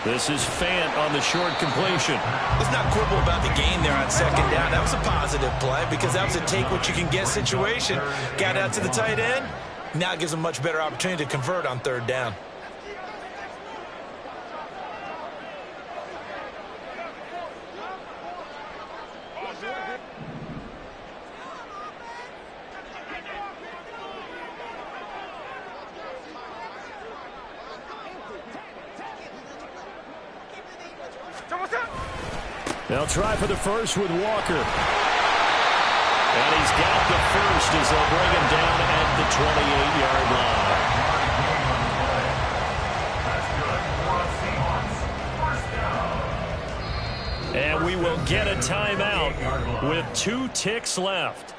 This is Fant on the short completion. Let's not quibble about the gain there on second down. That was a positive play because that was a take-what-you-can-get situation. Got out to the tight end. Now it gives them a much better opportunity to convert on third down. They'll try for the first with Walker. And he's got the first as they'll bring him down at the 28-yard line. And we will get a timeout with 2 ticks left.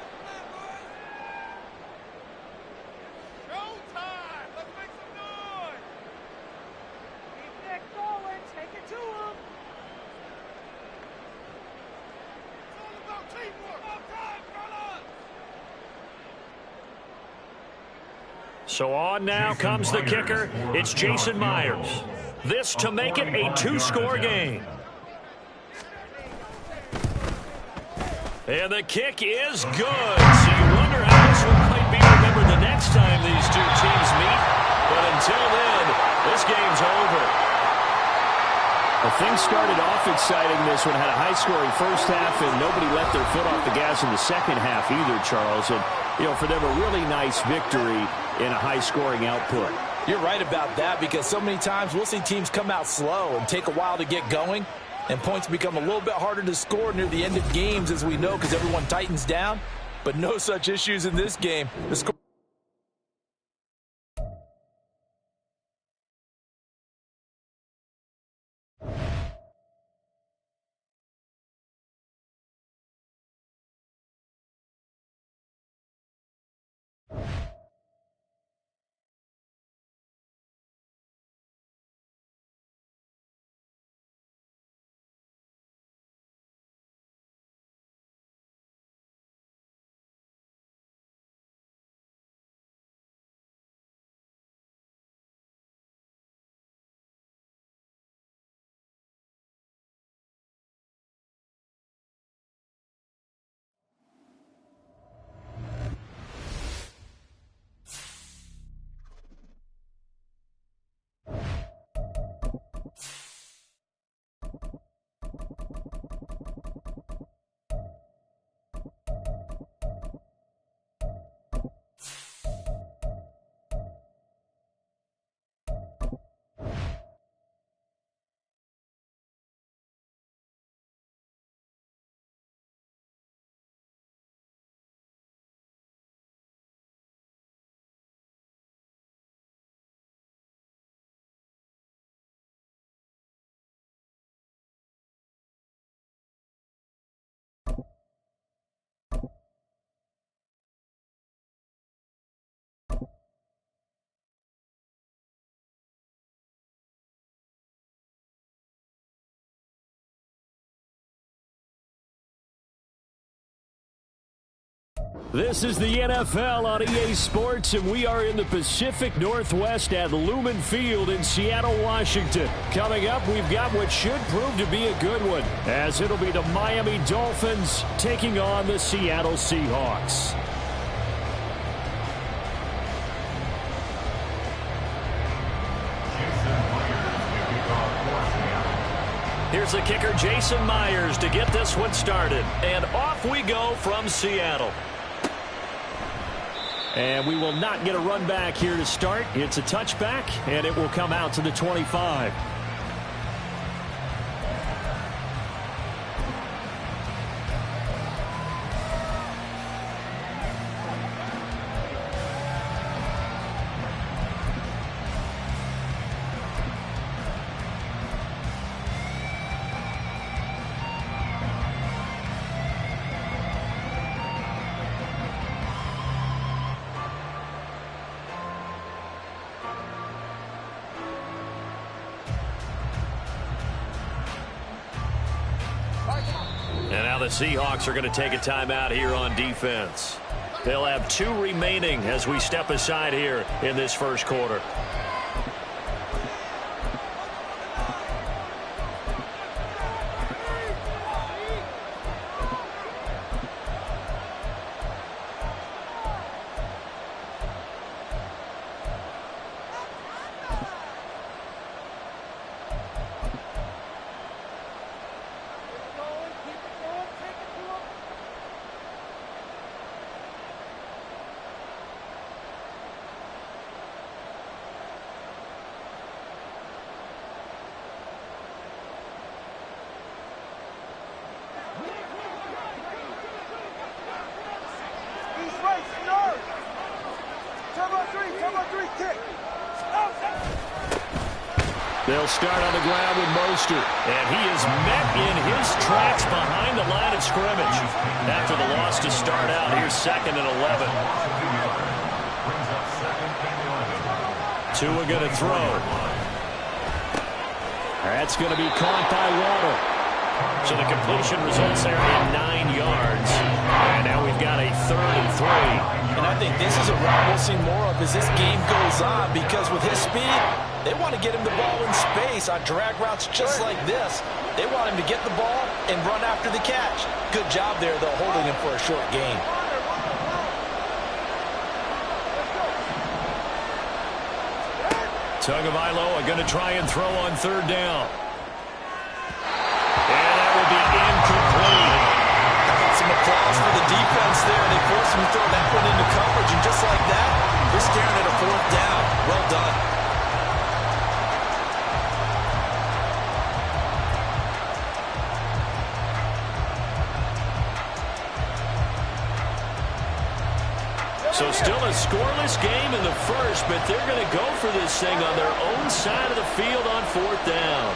So on now comes the kicker. It's Jason Myers. This to make it a 2-score game. And the kick is good. So you wonder how this one might be remembered the next time these two teams meet. But until then, this game's over. Well, things started off exciting. This one had a high-scoring first half, and nobody let their foot off the gas in the second half either, Charles. And, you know, for them, a really nice victory in a high-scoring output. You're right about that because so many times we'll see teams come out slow and take a while to get going, and points become a little bit harder to score near the end of games, as we know, because everyone tightens down. But no such issues in this game. The score This is the NFL on EA Sports, and we are in the Pacific Northwest at Lumen Field in Seattle, Washington. Coming up, we've got what should prove to be a good one, as it'll be the Miami Dolphins taking on the Seattle Seahawks. Here's the kicker, Jason Myers, to get this one started. And off we go from Seattle. And we will not get a run back here to start. It's a touchback, and it will come out to the 25. And now the Seahawks are going to take a timeout here on defense. They'll have 2 remaining as we step aside here in this first quarter. They'll start on the ground with Mostert. And he is met in his tracks behind the line of scrimmage. After the loss to start out, here's 2nd and 11. Tua going to throw. That's going to be caught by Waddle. So the completion results there in 9 yards. And now we've got a 3rd and 3. And I think this is a route we'll see more of as this game goes on, because with his speed, they want to get him the ball in space on drag routes just like this. They want him to get the ball and run after the catch. Good job there, though, holding him for a short gain. Tagovailoa going to try and throw on 3rd down. And that will be incomplete. How about some applause for the defense there? They forced him to throw that one into coverage, and just like that, they're staring at a 4th down. Well done. So still a scoreless game in the first, but they're going to go for this thing on their own side of the field on 4th down.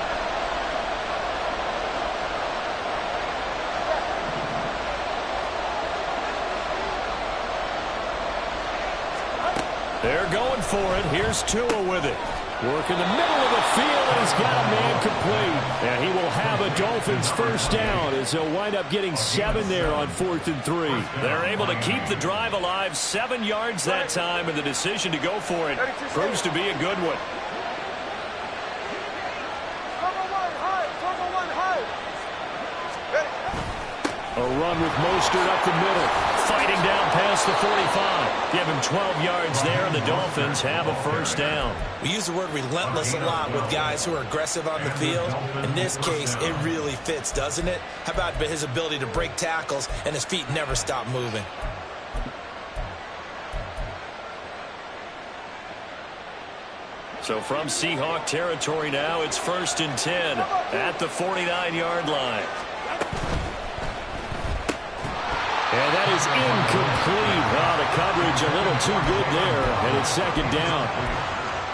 They're going for it. Here's Tua with it. Work in the middle of the field, and he's got a man complete. And he will have a Dolphins 1st down as they'll wind up getting 7 there on 4th and 3. They're able to keep the drive alive, 7 yards that time, and the decision to go for it proves to be a good one. A run with Mostert up the middle. Fighting down past the 45. Give him 12 yards there, and the Dolphins have a 1st down. We use the word relentless a lot with guys who are aggressive on the field. In this case, it really fits, doesn't it? How about his ability to break tackles and his feet never stop moving? So from Seahawk territory now, it's 1st and 10 at the 49-yard line. And that is incomplete. Oh, the coverage a little too good there, and it's 2nd down.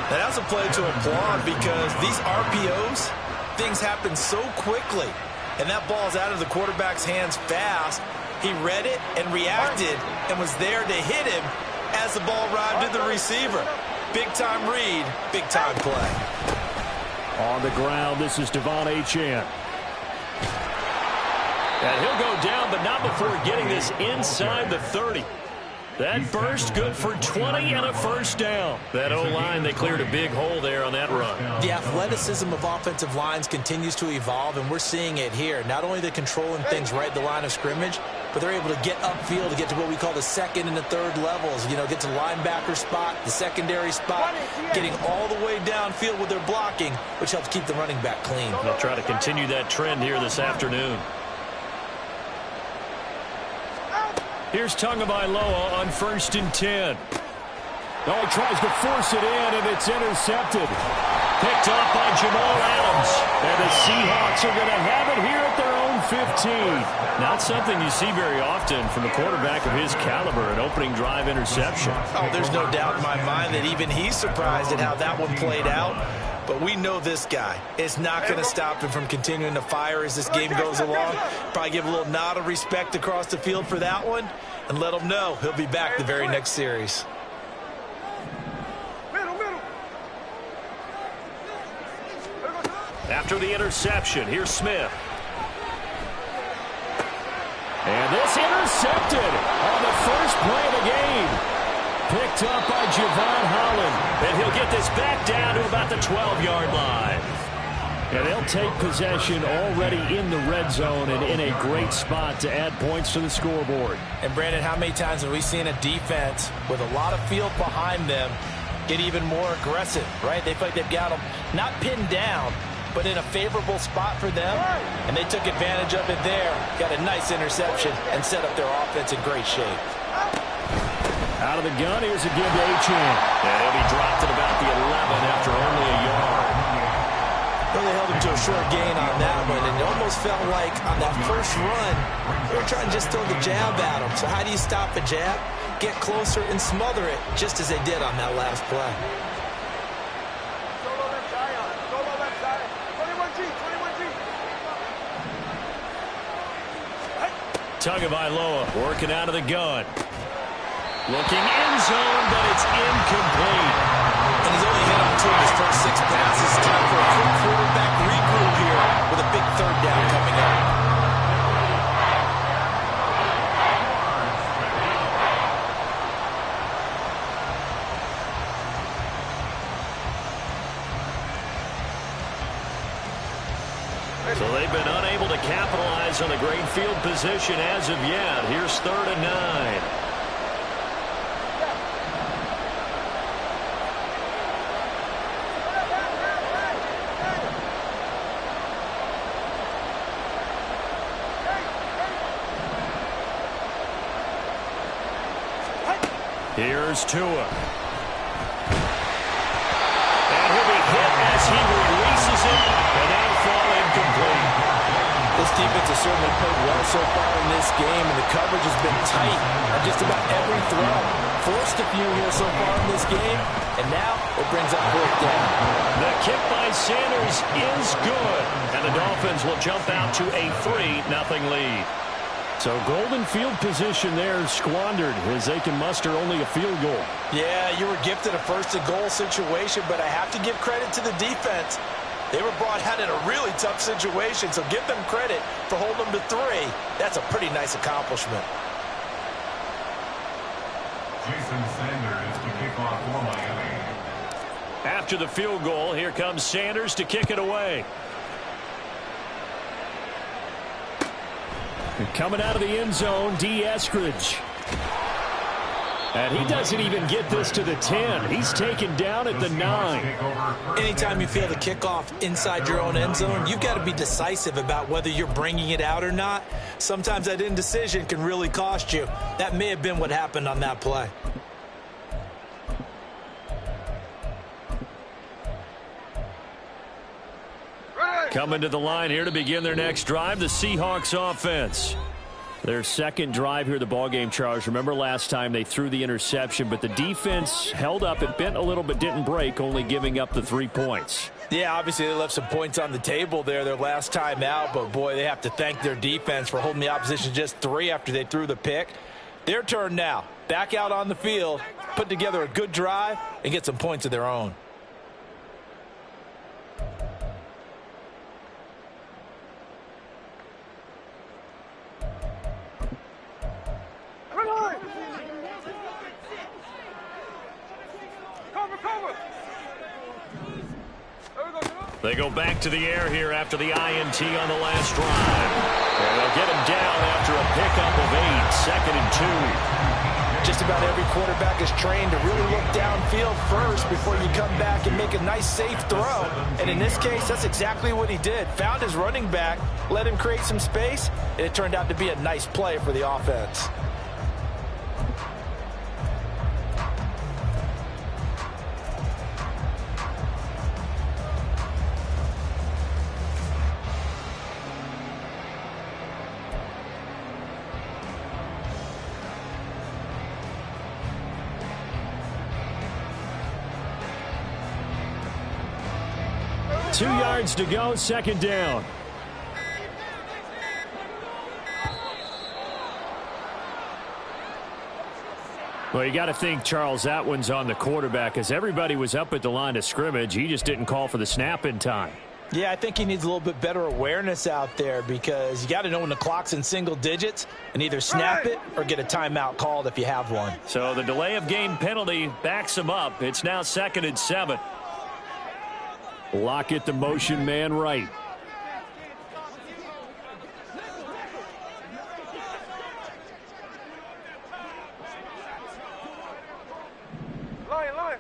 And that's a play to applaud, because these RPOs, things happen so quickly. And that ball's out of the quarterback's hands fast. He read it and reacted and was there to hit him as the ball arrived to the receiver. Big-time read, big-time play. On the ground, this is Devon Achane. And he'll go down, but not before getting this inside the 30. That burst good for 20 and a first down. That O-line, they cleared a big hole there on that run. The athleticism of offensive lines continues to evolve, and we're seeing it here. Not only are they controlling things right at the line of scrimmage, but they're able to get upfield to get to what we call the second and the third levels. You know, get to the linebacker spot, the secondary spot, getting all the way downfield with their blocking, which helps keep the running back clean. They'll try to continue that trend here this afternoon. Here's Tagovailoa on 1st and 10. Oh, he tries to force it in, and it's intercepted. Picked off by Jamal Adams. And the Seahawks are going to have it here at their own 15. Not something you see very often from a quarterback of his caliber, an opening drive interception. Oh, there's no doubt in my mind that even he's surprised at how that one played out. But we know this guy is not going to stop him from continuing to fire as this game goes along. Probably give a little nod of respect across the field for that one and let him know he'll be back the very next series. After the interception, here's Smith. And this intercepted on the first play of the game. Picked up by Javon Holland. And he'll get this back down to about the 12-yard line. And they'll take possession already in the red zone and in a great spot to add points to the scoreboard. And, Brandon, how many times have we seen a defense with a lot of field behind them get even more aggressive, right? They feel like they've got them not pinned down, but in a favorable spot for them, and they took advantage of it there. Got a nice interception and set up their offense in great shape. Out of the gun, here's a give to Achane. And he'll be dropped at about the 11 after only a yard. Really held him to a short gain on that one, and it almost felt like on that first run, they were trying to just throw the jab at him. So how do you stop a jab? Get closer and smother it, just as they did on that last play. Tagovailoa working out of the gun. Looking end zone, but it's incomplete. And he's only hit on 2 of his first 6 passes. Time for a quick quarterback regroup here with a big third down coming up. So they've been unable to capitalize on a great field position as of yet. Here's 3rd and 9. Here's Tua. And he'll be hit as he releases it, and that'll fall incomplete. This defense has certainly played well so far in this game, and the coverage has been tight on just about every throw. Forced a few here so far in this game, and now it brings up 4th down. The kick by Sanders is good, and the Dolphins will jump out to a 3-0 lead. So golden field position there squandered as they can muster only a field goal. Yeah, you were gifted a 1st and goal situation, but I have to give credit to the defense. They were brought out in a really tough situation, so give them credit for holding them to 3. That's a pretty nice accomplishment. Jason Sanders to kick off for Miami. After the field goal, here comes Sanders to kick it away. Coming out of the end zone, D. Eskridge. And he doesn't even get this to the 10. He's taken down at the 9. Anytime you feel the kickoff inside your own end zone, you've got to be decisive about whether you're bringing it out or not. Sometimes that indecision can really cost you. That may have been what happened on that play. Coming to the line here to begin their next drive, the Seahawks offense. Their second drive here, the ballgame, Charles. Remember last time they threw the interception, but the defense held up. It bent a little but didn't break, only giving up the 3 points. Yeah, obviously they left some points on the table there their last time out, but boy, they have to thank their defense for holding the opposition just 3 after they threw the pick. Their turn now. Back out on the field, put together a good drive, and get some points of their own. They go back to the air here after the INT on the last drive. And they'll get him down after a pickup of 8, 2nd and 2. Just about every quarterback is trained to really look downfield first before you come back and make a nice, safe throw. And in this case, that's exactly what he did. Found his running back, let him create some space, and it turned out to be a nice play for the offense. Two yards to go, 2nd down. Well, you got to think, Charles, that one's on the quarterback, as everybody was up at the line of scrimmage. He just didn't call for the snap in time. Yeah, I think he needs a little bit better awareness out there, because you got to know when the clock's in single digits and either snap it or get a timeout called if you have one. So the delay of game penalty backs him up. It's now 2nd and 7. Lockett, the motion man right. Line.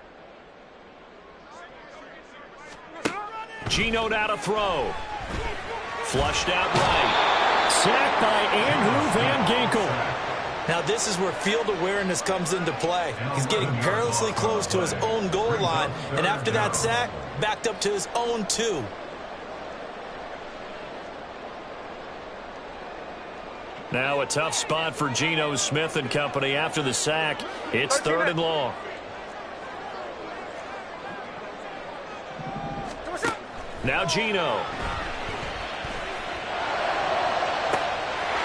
Geno now to throw. Flushed out right. Sacked by Andrew Van Ginkel. Now this is where field awareness comes into play. He's getting perilously close to his own goal line, and after that sack, backed up to his own 2. Now a tough spot for Geno Smith and company after the sack. It's 3rd and long. Now Geno.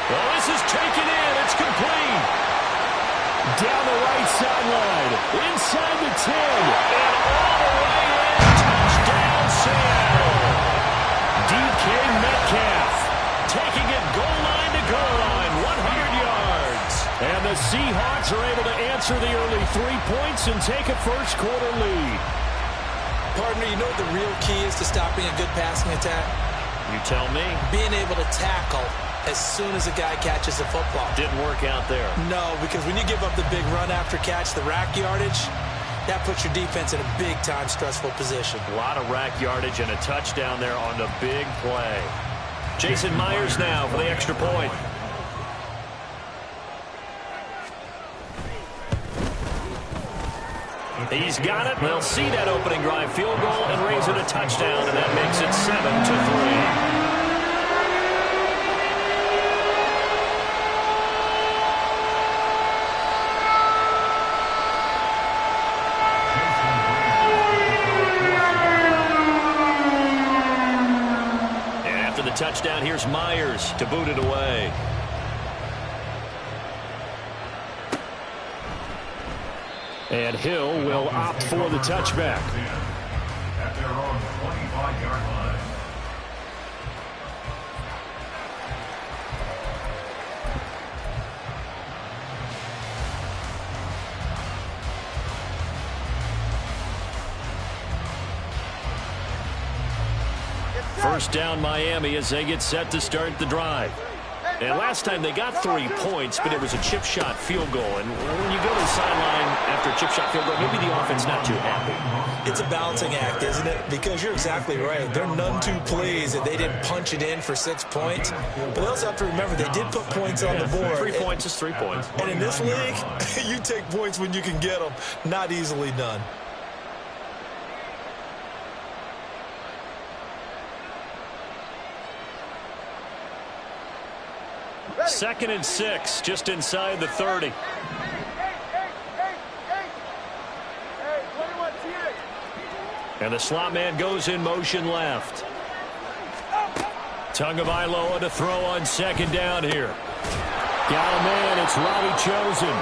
Well, this is taken in. It's complete. Down the right sideline. Inside the 10. And all the way in. Touchdown, Seattle. DK Metcalf taking it goal line to goal line. 100 yards. And the Seahawks are able to answer the early 3 points and take a first-quarter lead. Partner, you know what the real key is to stopping a good passing attack? You tell me. Being able to tackle as soon as a guy catches the football. Didn't work out there. No, because when you give up the big run after catch, the rack yardage, that puts your defense in a big-time stressful position. A lot of rack yardage and a touchdown there on the big play. Jason Myers now for the extra point. He's got it. They'll see that opening drive field goal and raise it a touchdown, and that makes it 7-3. Touchdown. Here's Myers to boot it away. And Hill will opt for the touchback. At their own 25-yard line. First down, Miami, as they get set to start the drive. And last time they got 3 points, but it was a chip shot field goal. And when you go to the sideline after a chip shot field goal, maybe the offense not too happy. It's a balancing act, isn't it? Because you're exactly right. They're none too pleased that they didn't punch it in for 6 points. But they also have to remember they did put points on the board. 3 points is 3 points. And in this league, you take points when you can get them. Not easily done. Second and 6, just inside the 30. And the slot man goes in motion left. Tagovailoa to throw on second down here. Got a man, it's Robbie Chosen.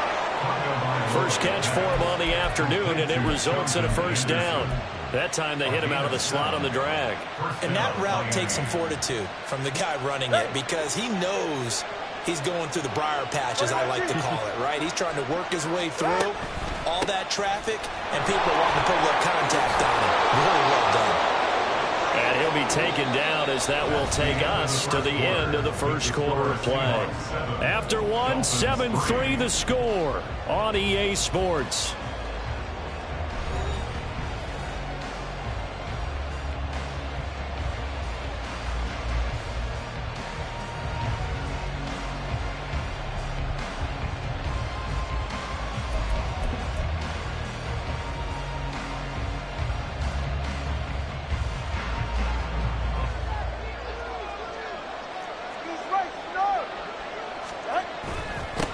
First catch for him on the afternoon, and it results in a first down. That time they hit him out of the slot on the drag. And that route takes some fortitude from the guy running it, because he knows he's going through the briar patch, as I like to call it, right? He's trying to work his way through. all that traffic, and people wanting to put a little contact on him. Really well done. And he'll be taken down as that will take us to the end of the first quarter of play. After one, 7-3 the score on EA Sports.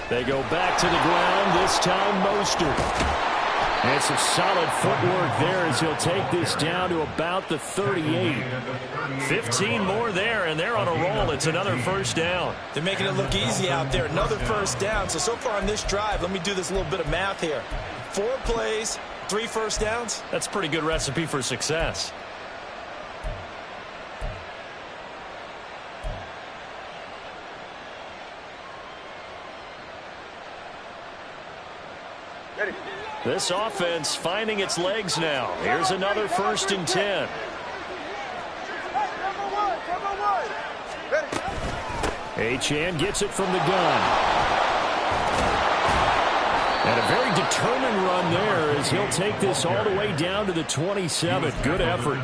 They go back to the ground, this time Mostert. And some solid footwork there as he'll take this down to about the 38. 15 more there, and they're on a roll. It's another first down. They're making it look easy out there. Another first down. So far on this drive, let me do this little bit of math here. 4 plays, 3 first downs. That's a pretty good recipe for success. This offense finding its legs now. Here's another 1st and 10. Achane gets it from the gun. And a very determined run there as he'll take this all the way down to the 27. Good effort.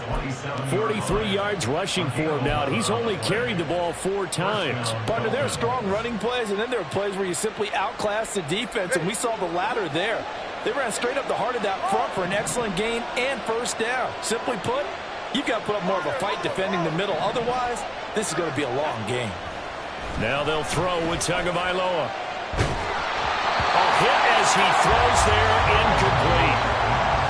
43 yards rushing for him now. He's only carried the ball 4 times. Partner, there are strong running plays, and then there are plays where you simply outclass the defense, and we saw the latter there. They ran straight up the heart of that front for an excellent gain and first down. Simply put, you've got to put up more of a fight defending the middle. Otherwise, this is going to be a long game. Now they'll throw with Tagovailoa. A hit as he throws there, incomplete.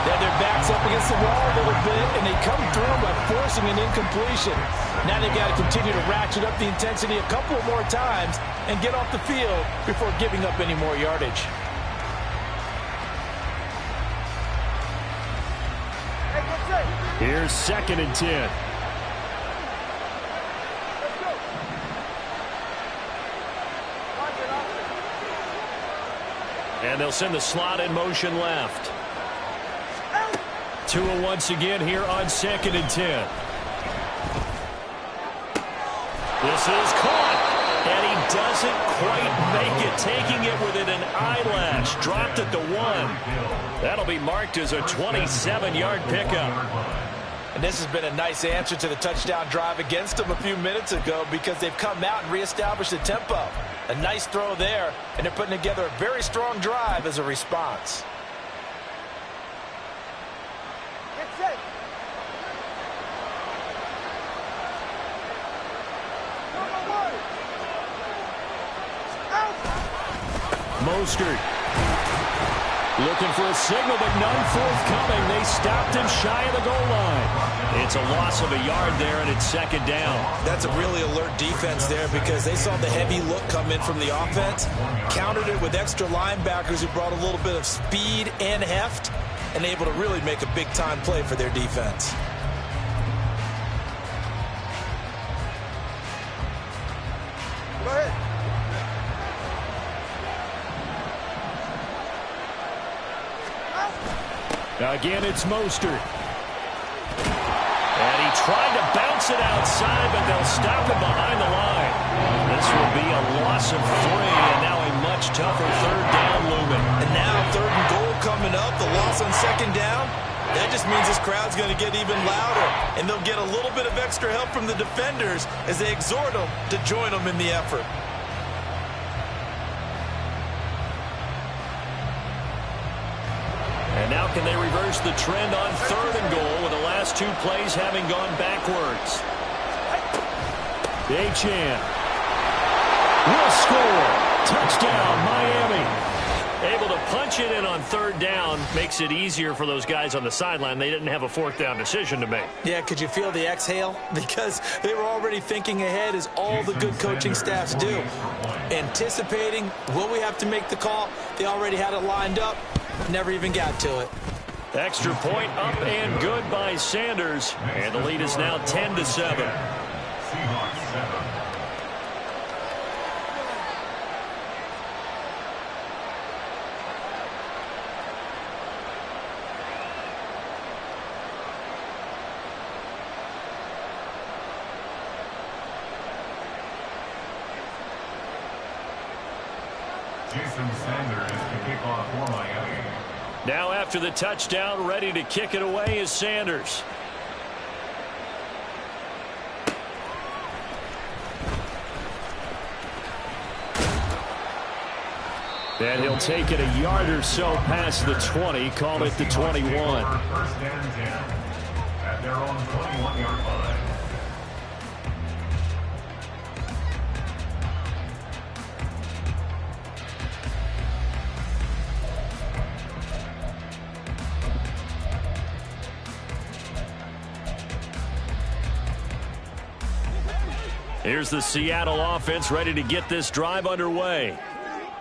They have their backs up against the wall a little bit, and they come through by forcing an incompletion. Now they've got to continue to ratchet up the intensity a couple more times and get off the field before giving up any more yardage. Here's 2nd and 10. And they'll send the slot in motion left. Tua once again here on 2nd and 10. This is caught, and he doesn't quite make it, taking it within an eyelash. Dropped at the 1. That'll be marked as a 27-yard pickup. And this has been a nice answer to the touchdown drive against them a few minutes ago because they've come out and reestablished the tempo. A nice throw there, and they're putting together a very strong drive as a response. Mostert looking for a signal, but none forthcoming. They stopped him shy of the goal line. It's a loss of a yard there, and it's 2nd down. That's a really alert defense there because they saw the heavy look come in from the offense, countered it with extra linebackers who brought a little bit of speed and heft, and able to really make a big-time play for their defense. Go ahead. Again, it's Mostert. And he tried to bounce it outside, but they'll stop him behind the line. This will be a loss of 3, and now a much tougher 3rd down looming. And now 3rd and goal coming up, the loss on 2nd down. That just means this crowd's going to get even louder, and they'll get a little bit of extra help from the defenders as they exhort them to join them in the effort. And now can they reverse the trend on 3rd and goal with the last 2 plays having gone backwards? Achane will score. Touchdown, Miami. Able to punch it in on 3rd down makes it easier for those guys on the sideline. They didn't have a 4th down decision to make. Yeah, could you feel the exhale? Because they were already thinking ahead, as all the good coaching staffs do. Anticipating, will we have to make the call? They already had it lined up. Never even got to it. Extra point up and good by Sanders. And the lead is now 10-7. Seahawks 7. Jason Sanders to kick off for Miami. Now after the touchdown, ready to kick it away is Sanders. And he'll take it a yard or so past the 20, call it the 21. First and 10 at their own 21-yard line. Here's the Seattle offense ready to get this drive underway.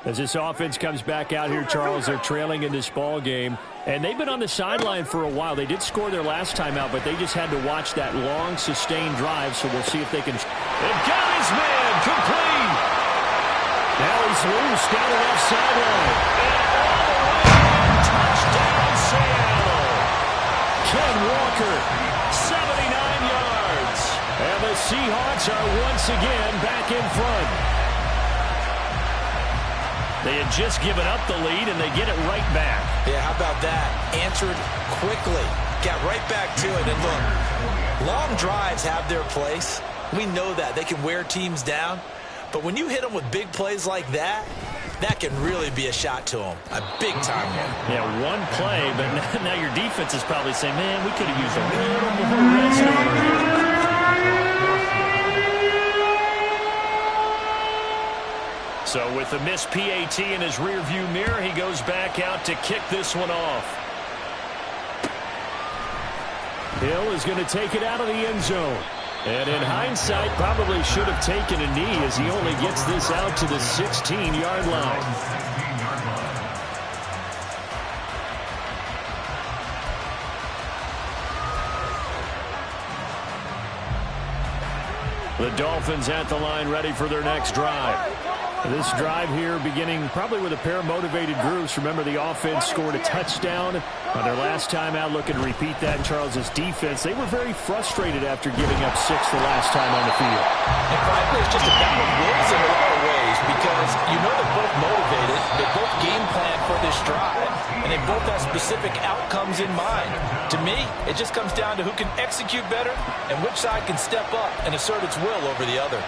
As this offense comes back out here, Charles, they're trailing in this ball game. And they've been on the sideline for a while. They did score their last time out, but they just had to watch that long, sustained drive. So we'll see if they can. And got his man complete. Now he's loose down the left sideline. And all the way, touchdown Seattle. Ken Walker, 79 yards. and the Seahawks are once again back in front. They had just given up the lead, and they get it right back. Yeah, how about that? Answered quickly. Got right back to it. And look, long drives have their place. We know that. They can wear teams down. But when you hit them with big plays like that, that can really be a shot to them. A big-time one. Yeah, one play, but now your defense is probably saying, man, we could have used a little more rest over here. So with the missed PAT in his rearview mirror, he goes back out to kick this one off. Hill is going to take it out of the end zone. And in hindsight, probably should have taken a knee as he only gets this out to the 16-yard line. The Dolphins at the line ready for their next drive. This drive here beginning probably with a pair of motivated groups. Remember, the offense scored a touchdown on their last time out. Looking to repeat that in Charles's defense. They were very frustrated after giving up 6 the last time on the field. And frankly, it's just a battle of wills in a lot of ways because you know they're both motivated. They both game plan for this drive, and they both have specific outcomes in mind. To me, it just comes down to who can execute better and which side can step up and assert its will over the other.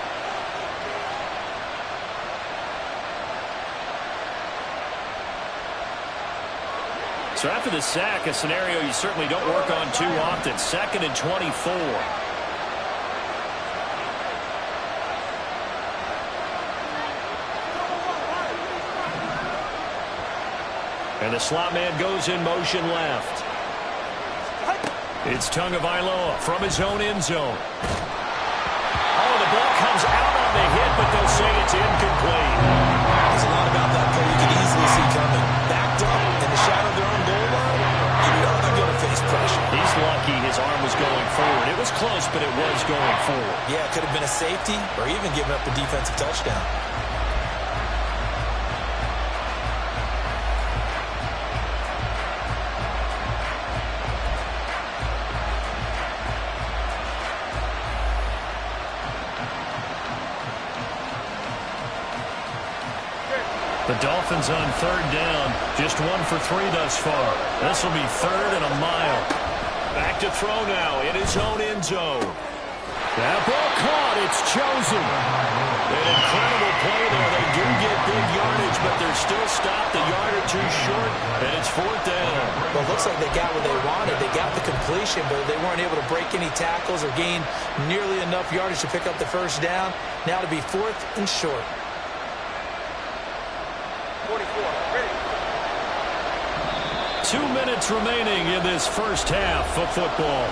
So after the sack, a scenario you certainly don't work on too often. 2nd and 24. And the slot man goes in motion left. It's Tagovailoa from his own end zone. Oh, the ball comes out on the hit, but they'll say it's incomplete. There's a lot about that play you can easily see coming. Backed up in the shadow of their own goal line, you know they're going to face pressure. He's lucky his arm was going forward. It was close, but it was going forward. Yeah, it could have been a safety or even giving up a defensive touchdown. The Dolphins on 3rd down. Just 1 for 3 thus far. This will be 3rd and a mile. Back to throw now in his own end zone. That ball caught. It's chosen. An incredible play there. They do get big yardage, but they're still stopped a yard or two short, and it's 4th down. Well, it looks like they got what they wanted. They got the completion, but they weren't able to break any tackles or gain nearly enough yardage to pick up the first down. Now to be 4th and short. 44, ready. 2 minutes remaining in this first half of football.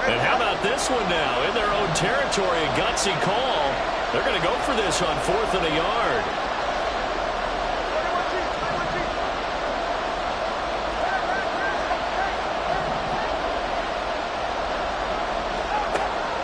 And how about this one now? In their own territory, a gutsy call. They're going to go for this on 4th and a yard.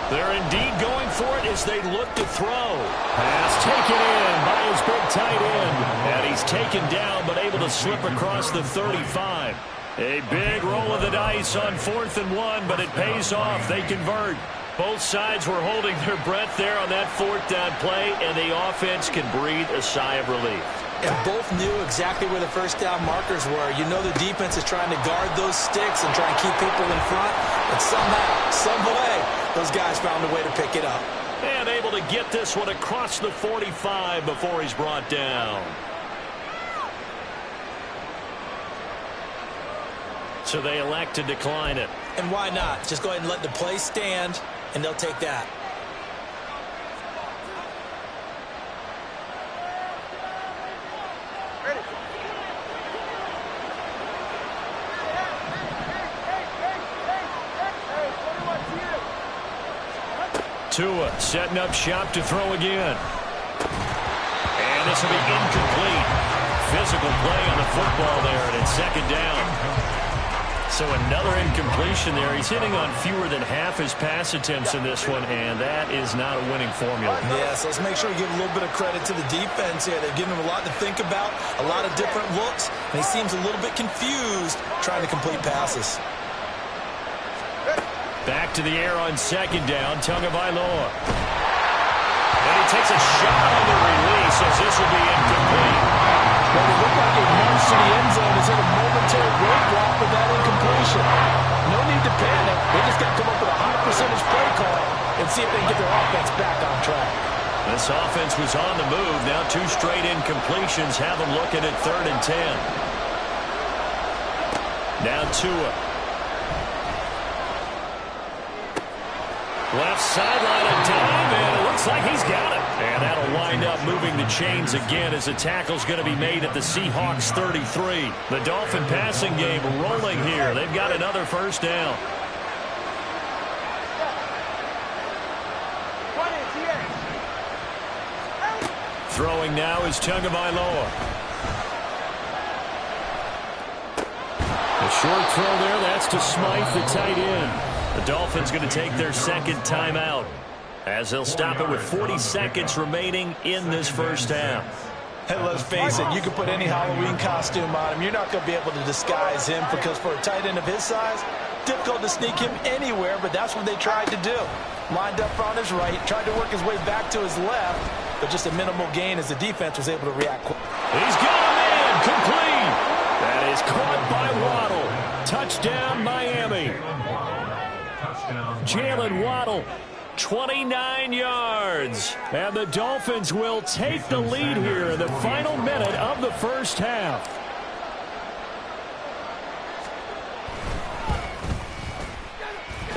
They're indeed going for it as they look to throw. Pass taken in by his big tight end. And he's taken down but able to slip across the 35. A big roll of the dice on 4th and 1, but it pays off. They convert. Both sides were holding their breath there on that 4th down play, and the offense can breathe a sigh of relief. And both knew exactly where the first down markers were. You know the defense is trying to guard those sticks and try and keep people in front. But somehow, some way, those guys found a way to pick it up. And able to get this one across the 45 before he's brought down. So they elect to decline it. And why not? Just go ahead and let the play stand, and they'll take that. Tua setting up shop to throw again. And this will be incomplete. Physical play on the football there, and it's 2nd down. So another incompletion there. He's hitting on fewer than half his pass attempts in this one, and that is not a winning formula. Yes, let's make sure we give a little bit of credit to the defense here. They've given him a lot to think about, a lot of different looks, and he seems a little bit confused trying to complete passes. Back to the air on 2nd down, Tagovailoa. And he takes a shot on the release as this will be incomplete. Well, it looked like it marched to the end zone. Has hit a momentary roadblock with that incompletion. No need to panic. They just got to come up with a high percentage play call and see if they can get their offense back on track. This offense was on the move. Now 2 straight incompletions have them looking at 3rd and 10. Now Tua. Left sideline a dime, and it looks like he's got it. And that'll wind up moving the chains again as the tackle's going to be made at the Seahawks 33. The Dolphin passing game rolling here. They've got another 1st down. Throwing now is Tagovailoa. A short throw there. That's to Smythe, the tight end. The Dolphins going to take their 2nd timeout as they'll stop it with 40 seconds remaining in this 1st half. And let's face it, you can put any Halloween costume on him. You're not going to be able to disguise him because for a tight end of his size, difficult to sneak him anywhere, but that's what they tried to do. Lined up on his right, tried to work his way back to his left, but just a minimal gain as the defense was able to react quick. He's got a man, complete. That is caught by Waddle. Touchdown, Miami. Jalen Waddle, 29 yards. And the Dolphins will take the lead here in the final minute of the 1st half.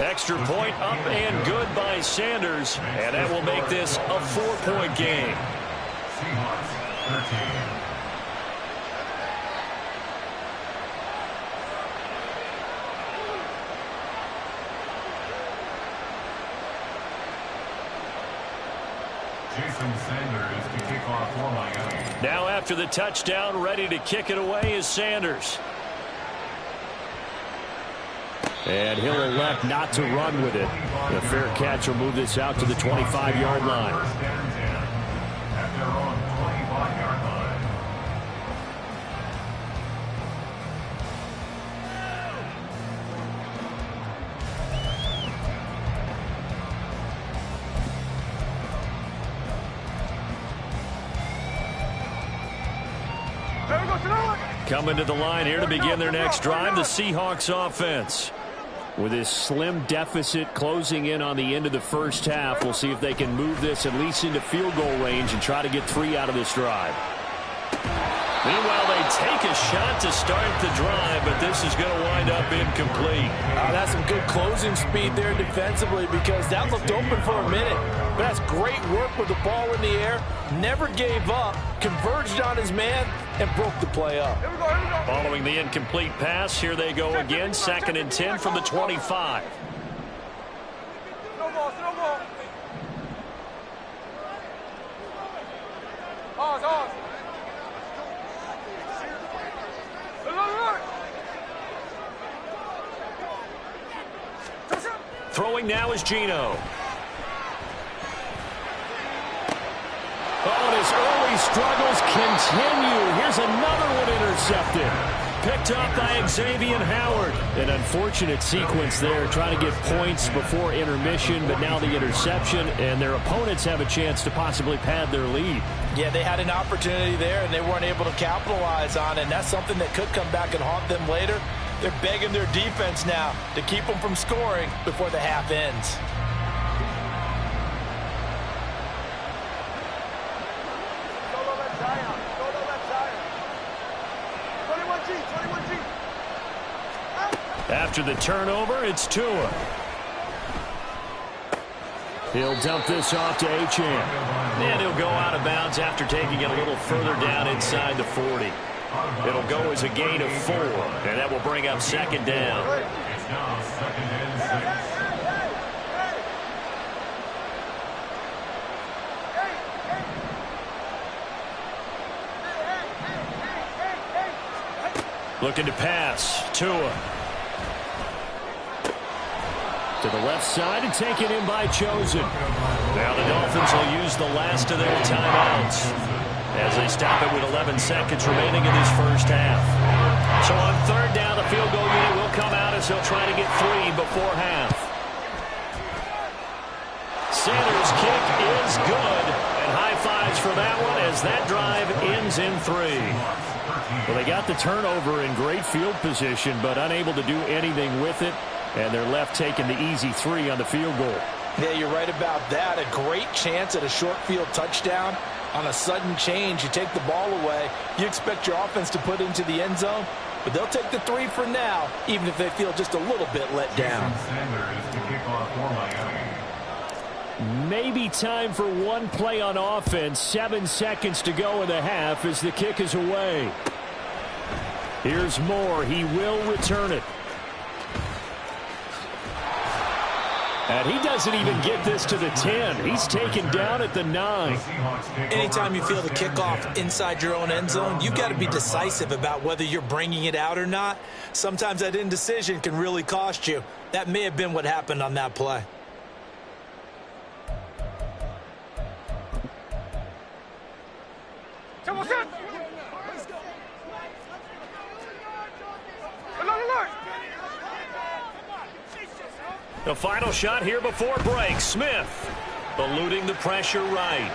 Extra point up and good by Sanders. And that will make this a 4-point game. Seahawks 13. Jason Sanders to kick off for Miami. Now after the touchdown, ready to kick it away is Sanders. And he'll elect not to run with it. The fair catch will move this out to the 25-yard line. First down and 10 at their own 25-yard line. Coming to the line here to begin their next drive, the Seahawks offense. With this slim deficit closing in on the end of the 1st half, we'll see if they can move this at least into field goal range and try to get 3 out of this drive. Meanwhile, they take a shot to start the drive, but this is going to wind up incomplete. That's some good closing speed there defensively because that looked open for a minute. But that's great work with the ball in the air. Never gave up, converged on his man, and broke the play up. Here we go. Following the incomplete pass, here they go again. 2nd and 10 from the 25. No ball, no ball. Pause. Throwing now is Geno. struggles continue. Here's another one intercepted. Picked up by Xavier Howard. An unfortunate sequence there, trying to get points before intermission, but now the interception, and their opponents have a chance to possibly pad their lead. Yeah, they had an opportunity there, and they weren't able to capitalize on it, and that's something that could come back and haunt them later. They're begging their defense now to keep them from scoring before the half ends. After the turnover, it's Tua. He'll dump this off to Achane. And he'll go out of bounds after taking it a little further down inside the 40. It'll go as a gain of 4, and that will bring up second down. It's now second and 6. Looking to pass. Tua. To the left side and taken in by Chosen. Now the Dolphins will use the last of their timeouts as they stop it with 11 seconds remaining in this first half. So on third down, the field goal unit will come out as they'll try to get 3 before half. Sanders' kick is good, and high fives for that one as that drive ends in 3. Well, they got the turnover in great field position, but unable to do anything with it, and they're left taking the easy 3 on the field goal. Yeah, you're right about that. A great chance at a short field touchdown. On a sudden change, you take the ball away. You expect your offense to put into the end zone, but they'll take the 3 for now, even if they feel just a little bit let down. Maybe time for one play on offense. 7 seconds to go in the half as the kick is away. Here's Moore. He will return it. And he doesn't even get this to the 10. He's taken down at the 9. Anytime you feel the kickoff inside your own end zone, you've got to be decisive about whether you're bringing it out or not. Sometimes that indecision can really cost you. That may have been what happened on that play. The final shot here before break. Smith eluding the pressure right.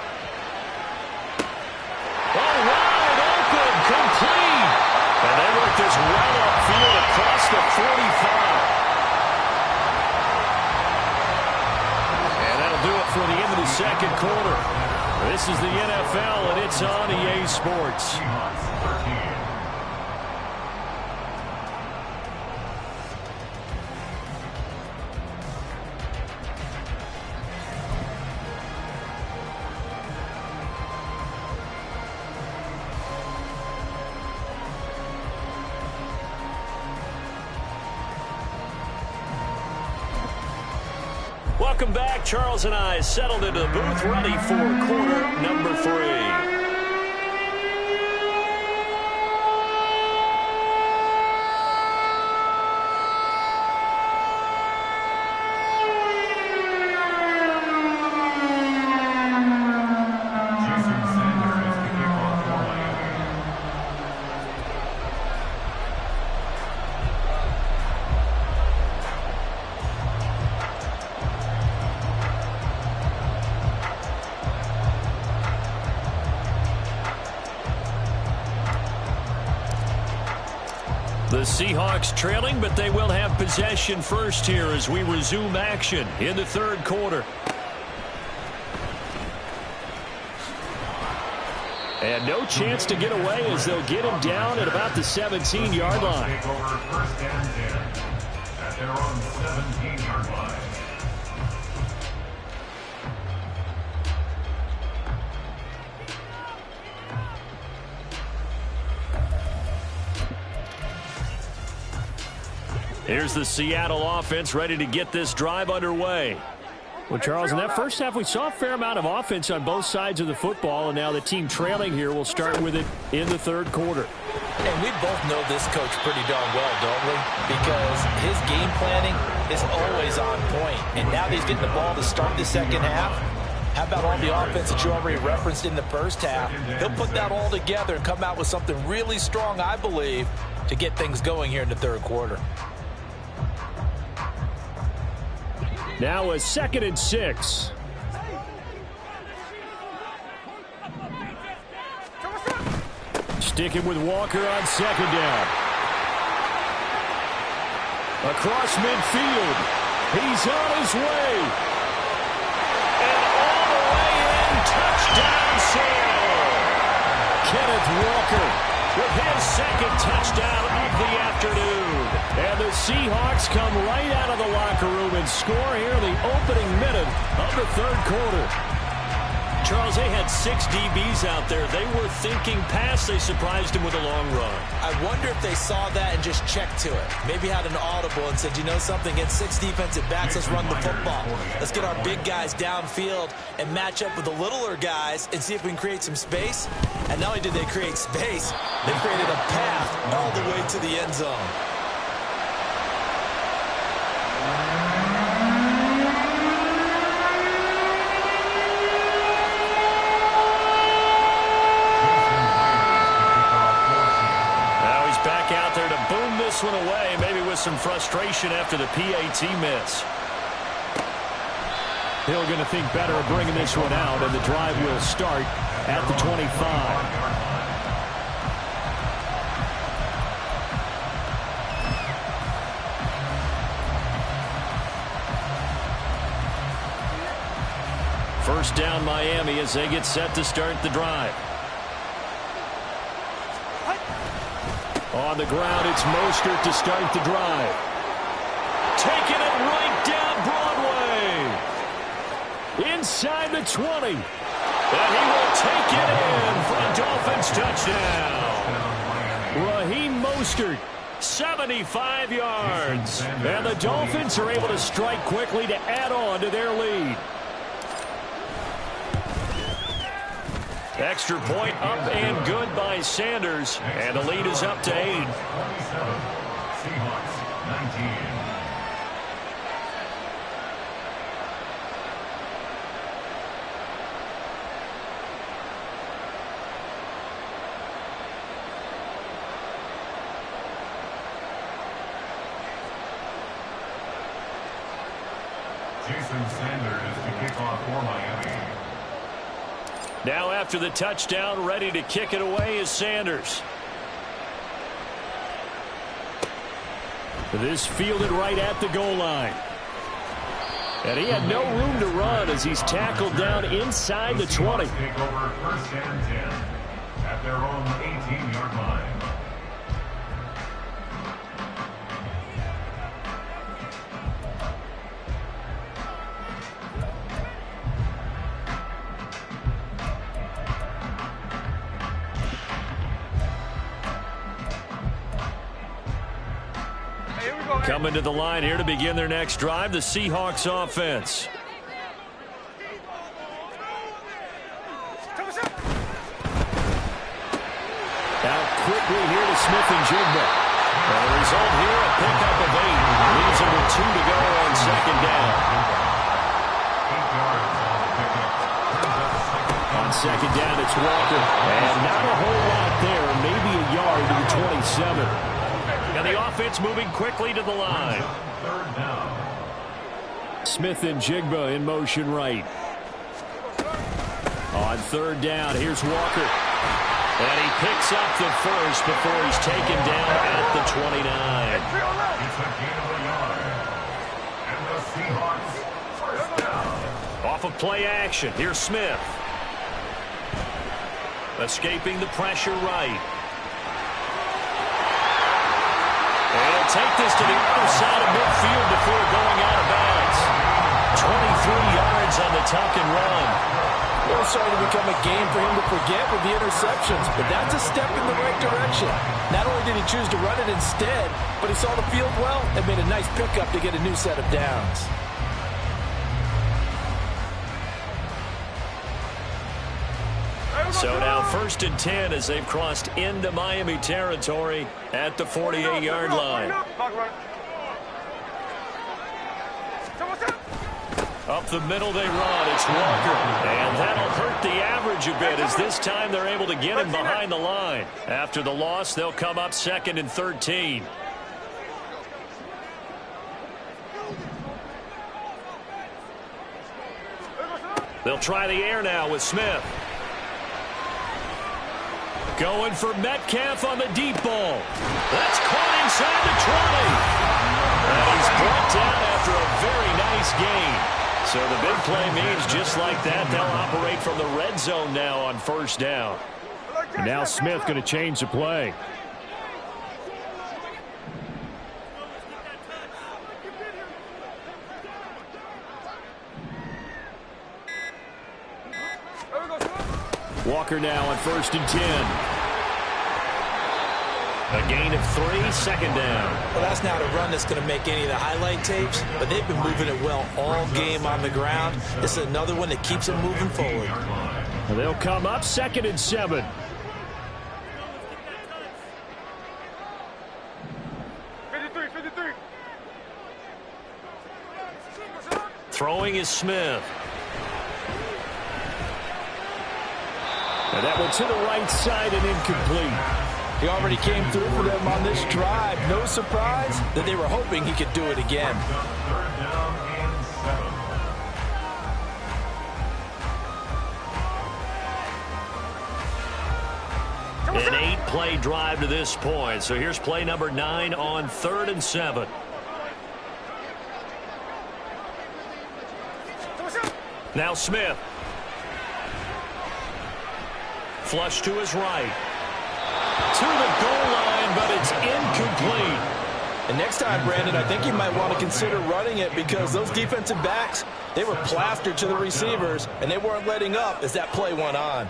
Oh, wide open, complete. And they work this well upfield across the 45. And that'll do it for the end of the second quarter. This is the NFL, and it's on EA Sports. Welcome back. Charles and I settled into the booth, ready for quarter number 3. The Seahawks trailing, but they will have possession first here as we resume action in the third quarter. And no chance to get away as they'll get him down at about the 17-yard line. Take over first and 10 at their own 17-yard line. Here's the Seattle offense ready to get this drive underway. Well, Charles, in that first half, we saw a fair amount of offense on both sides of the football, and now the team trailing here will start with it in the third quarter. And we both know this coach pretty darn well, don't we? Because his game planning is always on point. And now that he's getting the ball to start the second half, How about all the offense that you already referenced in the first half? He'll put that all together and come out with something really strong, I believe, to get things going here in the third quarter. Now a 2nd and 6. Sticking with Walker on 2nd down. Across midfield. He's on his way. And all the way in. Touchdown, Seattle. Kenneth Walker With his 2nd touchdown of the afternoon. And the Seahawks come right out of the locker room and score here in the opening minute of the third quarter. Charles, they had 6 DBs out there. They were thinking pass. They surprised him with a long run. I wonder if they saw that and just checked to it. Maybe had an audible and said, you know something, against 6 defensive backs, let's run the football. Let's get our big guys downfield and match up with the littler guys and see if we can create some space. And not only did they create space, they created a path all the way to the end zone. Back out there to boom this one away, maybe with some frustration after the PAT miss. Hill going to think better of bringing this one out, and the drive will start at the 25. First down Miami as they get set to start the drive. On the ground, it's Mostert to start the drive. Taking it right down Broadway. Inside the 20. And he will take it in for a Dolphins touchdown. Raheem Mostert, 75 yards. and the Dolphins are able to strike quickly to add on to their lead. Extra point up and good by Sanders. And the lead is up to 8. 27, Seahawks 19. Jason Sanders to kick off for Miami. Now after the touchdown, ready to kick it away is Sanders. This fielded right at the goal line. And he had no room to run as he's tackled down inside the 20. Take over 1st and 10 at their own 18-yard line. Coming to the line here to begin their next drive, the Seahawks offense. Out quickly here to Smith-Njigba. And the result here, a pickup of 8. Leaves them with 2 to go on 2nd down. 8 yards on the pickup. On 2nd down, it's Walker. And not a whole lot there. Maybe a yard to the 27. And the offense moving quickly to the line. 3rd down. Smith-Njigba in motion right. On 3rd down, here's Walker. And he picks up the first before he's taken down at the 29. It's a gain of a yard. And the Seahawks 1st down. Off of play action, here's Smith. Escaping the pressure right. And he'll take this to the other side of midfield before going out of bounds. 23 yards on the tuck and run. Well, starting to become a game for him to forget with the interceptions, but that's a step in the right direction. Not only did he choose to run it instead, but he saw the field well and made a nice pickup to get a new set of downs. So now 1st and 10 as they've crossed into Miami territory at the 48-yard line. Up the middle they run. It's Walker. And that'll hurt the average a bit as this time they're able to get him behind the line. After the loss, they'll come up 2nd and 13. They'll try the air now with Smith. Going for Metcalf on the deep ball. That's caught inside the 20. And he's brought down after a very nice gain. So the big play means just like that, they'll operate from the red zone now on 1st down. And now Smith going to change the play. Walker now on 1st and 10. A gain of 3, 2nd down. Well, that's not a run that's going to make any of the highlight tapes, but they've been moving it well all game on the ground. This is another one that keeps them moving forward. They'll come up 2nd and 7. Throwing is Smith. And that one to the right side and incomplete. He already came through for them on this drive. No surprise that they were hoping he could do it again. An 8-play drive to this point. So here's play number 9 on 3rd and 7. Now Smith. Flush to his right. To the goal line, but it's incomplete. And next time, Brandon, I think you might want to consider running it because those defensive backs, they were plastered to the receivers, and they weren't letting up as that play went on.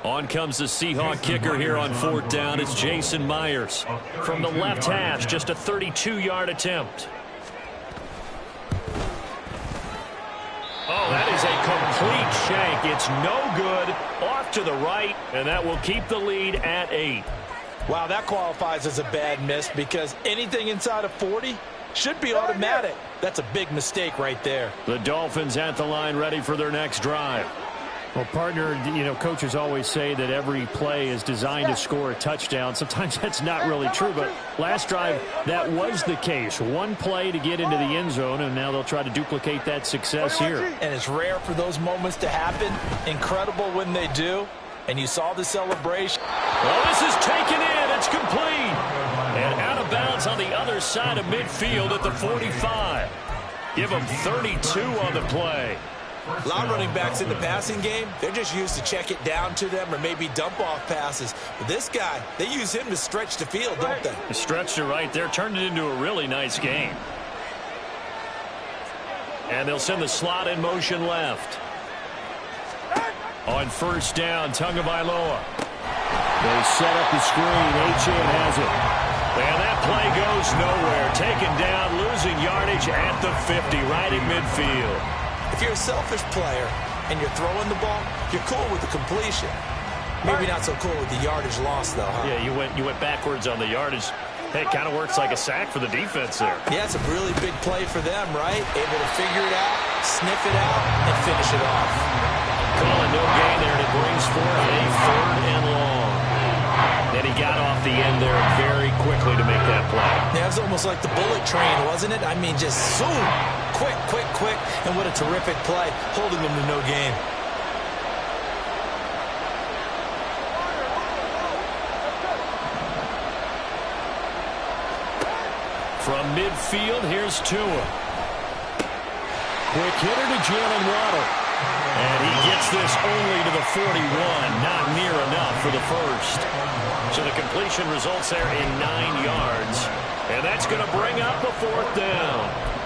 On comes the Seahawk kicker here on 4th down. It's Jason Myers. From the left hash, just a 32-yard attempt. Oh, that is a complete shank. It's no good. Off to the right, and that will keep the lead at 8. Wow, that qualifies as a bad miss because anything inside of 40 should be automatic. That's a big mistake right there. The Dolphins at the line ready for their next drive. Well, partner, you know, coaches always say that every play is designed to score a touchdown. Sometimes that's not really true, but last drive, that was the case. One play to get into the end zone, and now they'll try to duplicate that success here. And it's rare for those moments to happen. Incredible when they do. And you saw the celebration. Well, this is taken in. It's complete. And out of bounds on the other side of midfield at the 45. Give them 32 on the play. A lot of running backs in the passing game, they're just used to check it down to them or maybe dump off passes. But this guy, they use him to stretch the field, don't they? The stretch to right there turned it into a really nice game. And they'll send the slot in motion left. On 1st down, Tagovailoa. They set up the screen. H.N. has it. And that play goes nowhere. Taken down, losing yardage at the 50, right in midfield. If you're a selfish player and you're throwing the ball, you're cool with the completion. Maybe not so cool with the yardage loss, though, huh? Yeah, you went backwards on the yardage. Hey, it kind of works like a sack for the defense there. Yeah, it's a really big play for them, right? Able to figure it out, sniff it out, and finish it off. Calling no gain there, and it brings forth a 3rd and long. And he got off the end there very quickly to make that play. Yeah, it was almost like the bullet train, wasn't it? I mean, just zoom. Quick, quick, quick. And what a terrific play, holding them to no gain. From midfield, here's Tua. Quick hitter to Jalen Waddle. And he gets this only to the 41. Not near enough for the first. So the completion results there in 9 yards. And that's going to bring up a 4th down.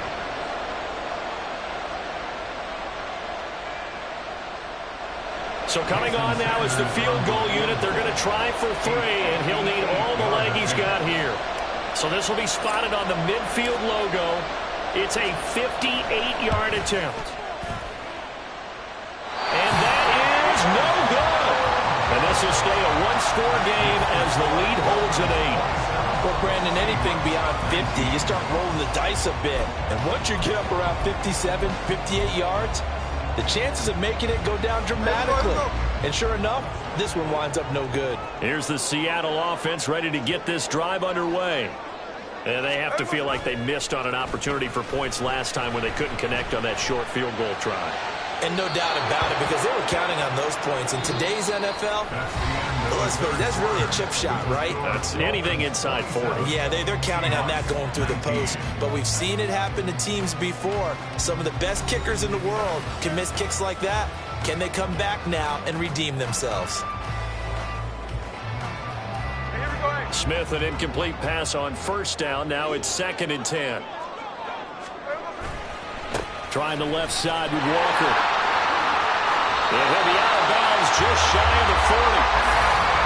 So coming on now is the field goal unit. They're going to try for 3, and he'll need all the leg he's got here. So this will be spotted on the midfield logo. It's a 58-yard attempt. And that is no good. And this will stay a 1-score game as the lead holds at 8. Well, Brandon, anything beyond 50, you start rolling the dice a bit. And once you get up around 57, 58 yards, the chances of making it go down dramatically. And sure enough, this one winds up no good. Here's the Seattle offense ready to get this drive underway. And they have to feel like they missed on an opportunity for points last time when they couldn't connect on that short field goal try. And no doubt about it, because they were counting on those points. In today's NFL, let's face it, that's really a chip shot, right? That's anything inside 40. Yeah, they're counting on that going through the post. But we've seen it happen to teams before. Some of the best kickers in the world can miss kicks like that. Can they come back now and redeem themselves? Smith, an incomplete pass on first down. Now it's 2nd and 10. Trying the left side with Walker. And he'll be out of bounds just shy of the 40.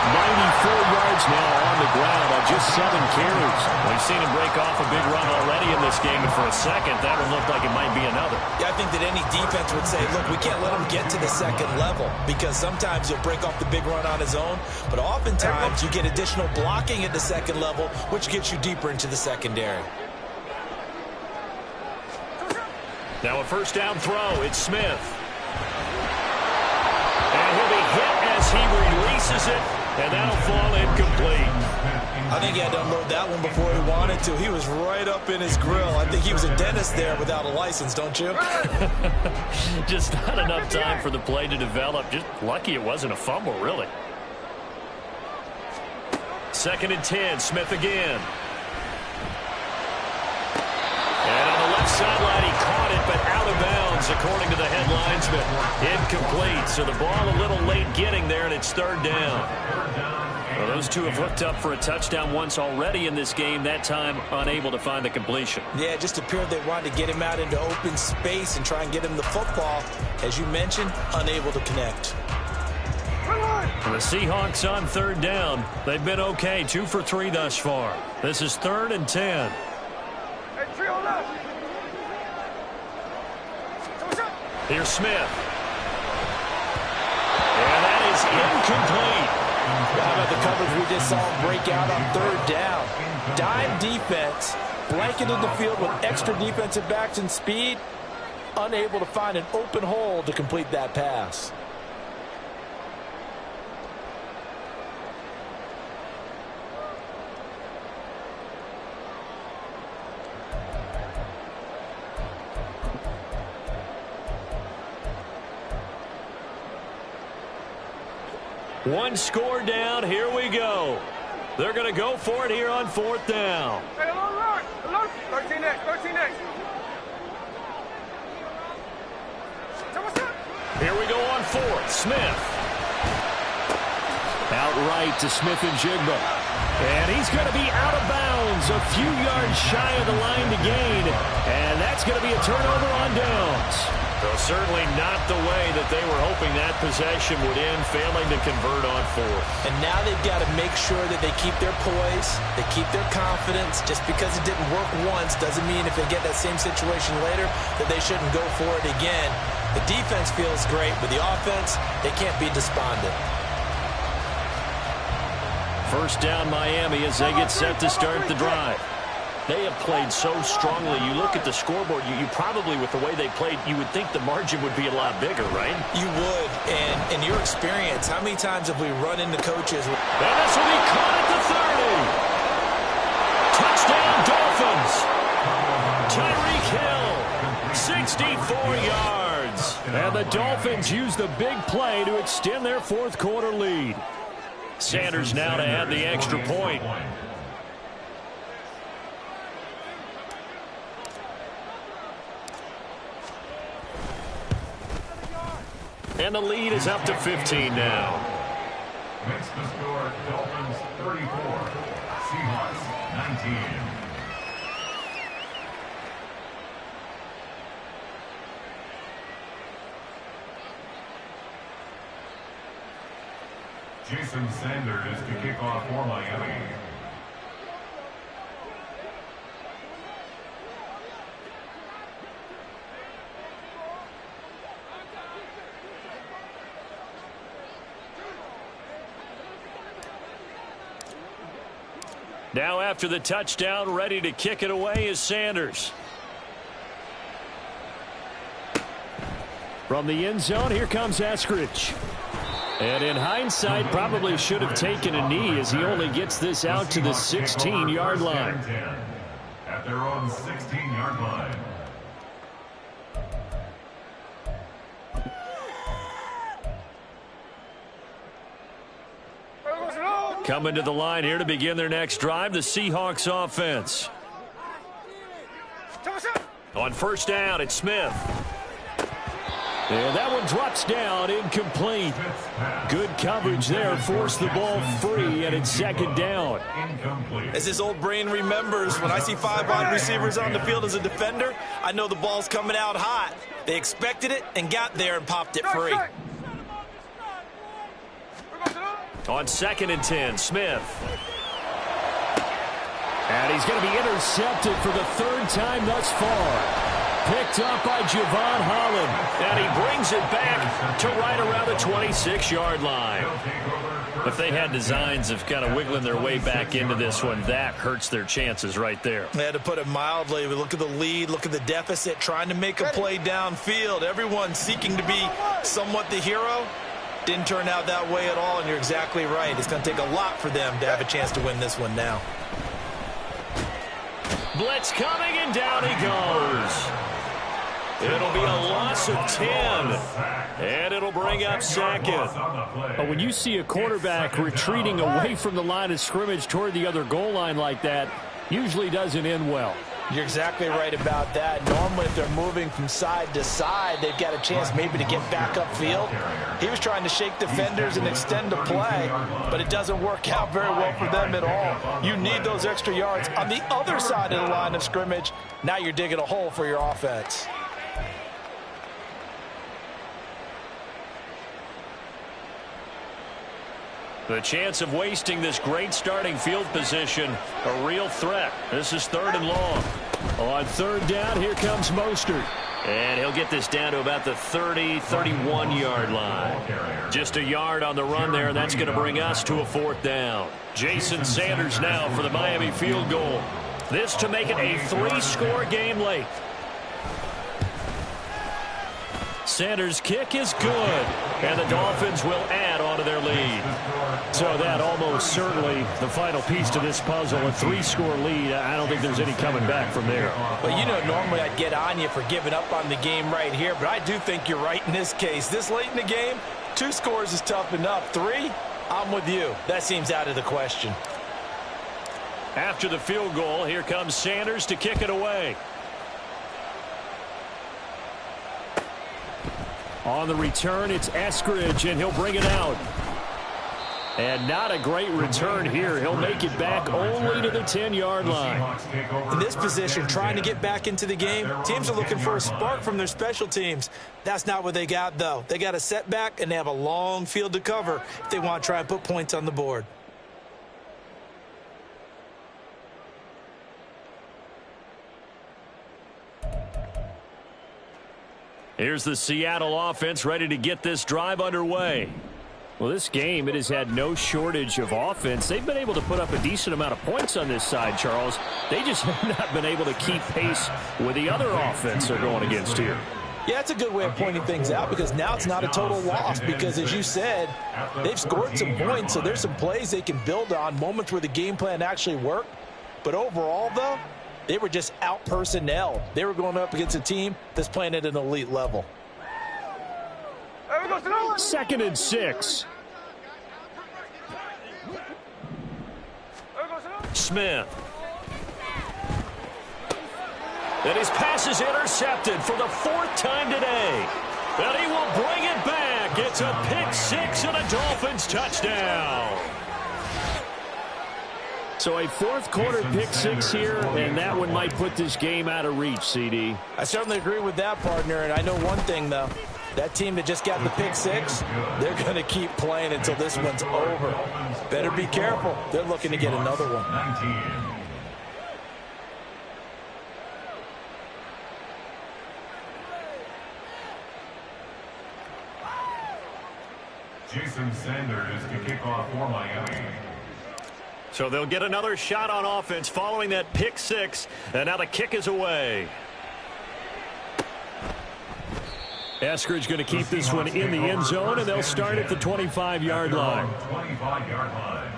94 yards now on the ground on just 7 carries. We've seen him break off a big run already in this game, and for a second, that one looked like it might be another. Yeah, I think that any defense would say, look, we can't let him get to the second level, because sometimes he'll break off the big run on his own, but oftentimes you get additional blocking at the second level, which gets you deeper into the secondary. Now a first down throw. It's Smith. And he'll be hit as he releases it, and that'll fall incomplete. I think he had to unload that one before he wanted to. He was right up in his grill. I think he was a dentist there without a license, don't you? Just not enough time for the play to develop. Just lucky it wasn't a fumble, really. 2nd and 10. Smith again. And on the left sideline, he caught it, but out of bounds, according to the head linesman. Incomplete, so the ball a little late getting there, and it's 3rd down. Well, those two have hooked up for a touchdown once already in this game, that time unable to find the completion. Yeah, it just appeared they wanted to get him out into open space and try and get him the football. As you mentioned, unable to connect. The Seahawks on 3rd down. They've been okay, 2 for 3 thus far. This is 3rd and 10. Here's Smith. And that is incomplete. How about the coverage we just saw him break out on 3rd down? Dime defense, blanketed the field with extra defensive backs and speed, unable to find an open hole to complete that pass. One score down. Here we go. They're going to go for it here on 4th down. 13 next. Here we go on 4th. Smith. Outright to Smith and Jigba. And he's going to be out of bounds, a few yards shy of the line to gain. And that's going to be a turnover on downs. So certainly not the way that they were hoping that possession would end, failing to convert on 4th. And now they've got to make sure that they keep their poise, they keep their confidence. Just because it didn't work once doesn't mean if they get that same situation later that they shouldn't go for it again. The defense feels great, but the offense, they can't be despondent. First down Miami as they get set to start the drive. They have played so strongly. You look at the scoreboard, you probably, with the way they played, you would think the margin would be a lot bigger, right? You would. And in your experience, how many times have we run into coaches? And this will be caught at the 30. Touchdown, Dolphins. Tyreek Hill, 64 yards. And the Dolphins use the big play to extend their 4th quarter lead. Sanders now to add the extra point. And the lead is up to 15 now. Makes the score Dolphins 34, Seahawks 19. Jason Sanders to kick off for Miami. Now after the touchdown, ready to kick it away is Sanders. From the end zone, here comes Eskridge. And in hindsight, probably should have taken a knee as he only gets this out to the 16-yard line. At their own 16-yard line. Coming to the line here to begin their next drive, the Seahawks offense. On first down, it's Smith. And that one drops down, incomplete. Good coverage there, forced the ball free, and it's second down. As his old brain remembers, when I see 5 wide receivers on the field as a defender, I know the ball's coming out hot. They expected it and got there and popped it free. On 2nd and 10, Smith. And he's going to be intercepted for the 3rd time thus far. Picked up by Javon Holland. And he brings it back to right around the 26-yard line. If they had designs of kind of wiggling their way back into this one, that hurts their chances right there. They had to put it mildly. We look at the lead, look at the deficit, trying to make a play downfield. Everyone seeking to be somewhat the hero. Didn't turn out that way at all, and you're exactly right. It's going to take a lot for them to have a chance to win this one now. Blitz coming, and down he goes. It'll be a loss of 10, and it'll bring up 2nd. But when you see a quarterback retreating away from the line of scrimmage toward the other goal line like that, usually doesn't end well. You're exactly right about that. Normally, if they're moving from side to side, they've got a chance maybe to get back upfield. He was trying to shake defenders and extend the play, but it doesn't work out very well for them at all. You need those extra yards on the other side of the line of scrimmage. Now you're digging a hole for your offense. The chance of wasting this great starting field position, a real threat. This is 3rd and long. On 3rd down, here comes Mostert. And he'll get this down to about the 30, 31-yard line. Just a yard on the run there, and that's going to bring us to a 4th down. Jason Sanders now for the Miami field goal. This to make it a 3-score game late. Sanders' kick is good, and the Dolphins will add on to their lead. So that almost certainly the final piece to this puzzle, a 3-score lead. I don't think there's any coming back from there. Well, you know, normally I'd get on you for giving up on the game right here, but I do think you're right in this case. This late in the game, 2 scores is tough enough. 3, I'm with you. That seems out of the question. After the field goal, here comes Sanders to kick it away. On the return, it's Eskridge, and he'll bring it out. And not a great return here. He'll make it back only to the 10-yard line. In this position, trying to get back into the game, teams are looking for a spark from their special teams. That's not what they got, though. They got a setback, and they have a long field to cover if they want to try and put points on the board. Here's the Seattle offense ready to get this drive underway. Well, this game, it has had no shortage of offense. They've been able to put up a decent amount of points on this side, Charles. They just have not been able to keep pace with the other offense they're going against here. Yeah, it's a good way of pointing things out because now it's not a total loss because, as you said, they've scored some points, so there's some plays they can build on, moments where the game plan actually worked. But overall, though, they were just out-personnel. They were going up against a team that's playing at an elite level. 2nd and 6. Smith. And his pass is intercepted for the 4th time today. And he will bring it back. It's a pick 6 and a Dolphins touchdown. So a 4th quarter pick 6 here, and that one might put this game out of reach, CD. I certainly agree with that, partner, and I know one thing, though. That team that just got the pick 6, they're going to keep playing until this one's over. Better be careful. They're looking to get another one. Jason Sanders to kick off for Miami. So they'll get another shot on offense following that pick six. And now the kick is away. Eskridge going to keep this one in the end zone, and they'll start at the 25-yard line. 25-yard line.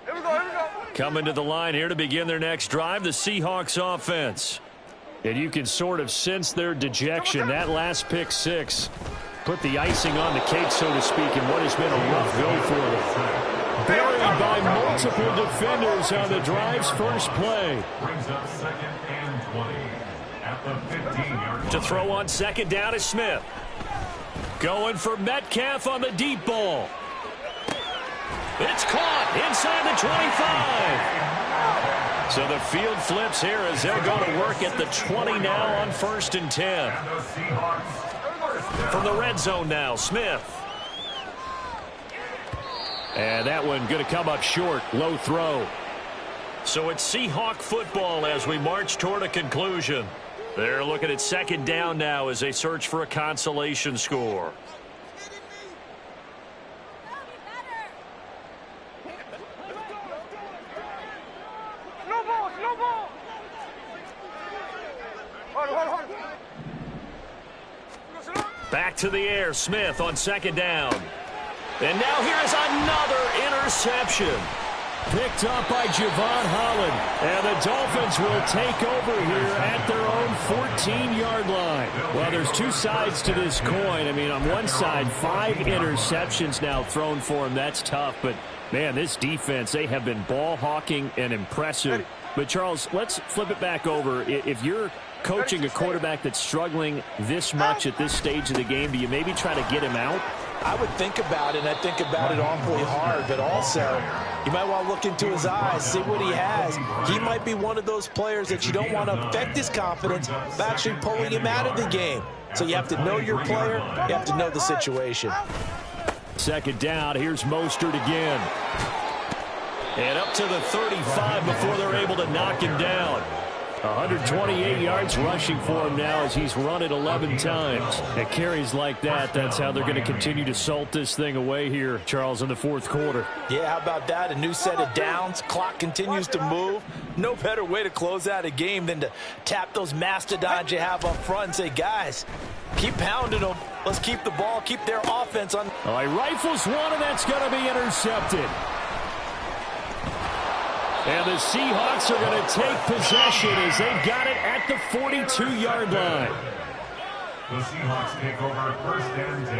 Here we go. Coming to the line here to begin their next drive, the Seahawks offense. And you can sort of sense their dejection. That last pick six put the icing on the cake, so to speak, in what has been a rough go for them. Buried by multiple defenders on the drive's first play. Brings up 2nd and 20 at the 15-yard line. To throw on second down is Smith. Going for Metcalf on the deep ball. It's caught inside the 25. So the field flips here as they'll go to work at the 20 now on 1st and 10. And the Seahawks From the red zone now, Smith. And that one going to come up short. Low throw. So it's Seahawk football as we march toward a conclusion. They're looking at second down now as they search for a consolation score. Slow ball. Hold. Back to the air, Smith on second down. And now here is another interception. Picked up by Javon Holland. And the Dolphins will take over here at their own 14-yard line. Well, there's two sides to this coin. I mean, on one side, 5 interceptions now thrown for him. That's tough. But, man, this defense, they have been ball hawking and impressive. But, Charles, let's flip it back over. If you're coaching a quarterback that's struggling this much at this stage of the game, do you maybe try to get him out? I would think about it, and I think about it awfully hard, but also you might want to look into his eyes, see what he has. He might be one of those players that you don't want to affect his confidence by actually pulling him out of the game. So you have to know your player, you have to know the situation. Second down, here's Mostert again. And up to the 35 before they're able to knock him down. 128 yards rushing for him now as he's run it 11 times. At carries like that, that's how they're going to continue to salt this thing away here, Charles, in the fourth quarter. Yeah, how about that? A new set of downs. Clock continues to move. No better way to close out a game than to tap those mastodons you have up front and say, guys, keep pounding them. Let's keep the ball, keep their offense on. All right, rifles one, and that's going to be intercepted. And the Seahawks are going to take possession as they've got it at the 42-yard line. The Seahawks take over 1st and 10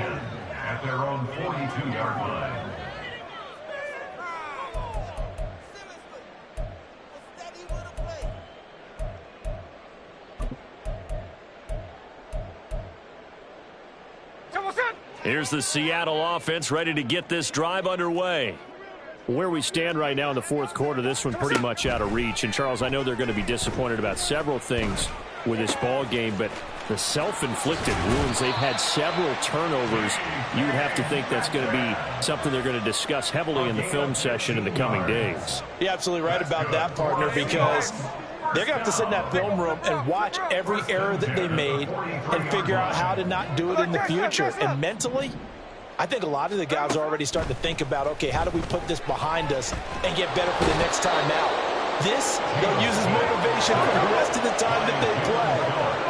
at their own 42-yard line. Here's the Seattle offense ready to get this drive underway. Where we stand right now in the fourth quarter, this one pretty much out of reach. And, Charles, I know they're going to be disappointed about several things with this ball game, but the self-inflicted wounds, they've had several turnovers. You would have to think that's going to be something they're going to discuss heavily in the film session in the coming days. You're absolutely right about that, partner, because they're going to have to sit in that film room and watch every error that they made and figure out how to not do it in the future. And mentally, I think a lot of the guys are already starting to think about, okay, how do we put this behind us and get better for the next time out? This, they'll use as motivation for the rest of the time that they play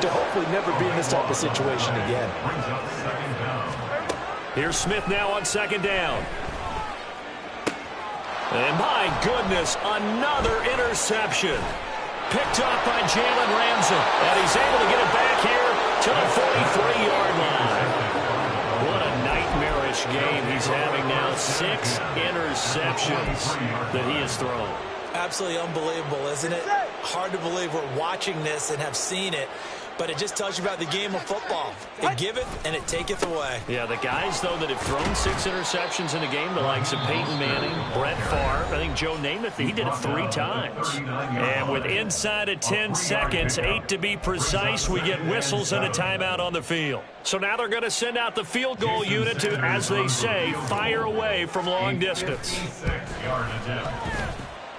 to hopefully never be in this type of situation again. Here's Smith now on second down. And my goodness, another interception. Picked up by Jalen Ramsey. And he's able to get it back here to the 43-yard line. What a nightmarish game he's having now. 6 interceptions that he has thrown. Absolutely unbelievable, isn't it? Hard to believe we're watching this and have seen it, but it just tells you about the game of football. It giveth and it taketh away. Yeah, the guys, though, that have thrown 6 interceptions in a game, the likes of Peyton Manning, Brett Favre, I think Joe Namath, he did it 3 times. And with inside of 10 seconds, 8 to be precise, we get whistles and a timeout on the field. So now they're going to send out the field goal unit to, as they say, fire away from long distance.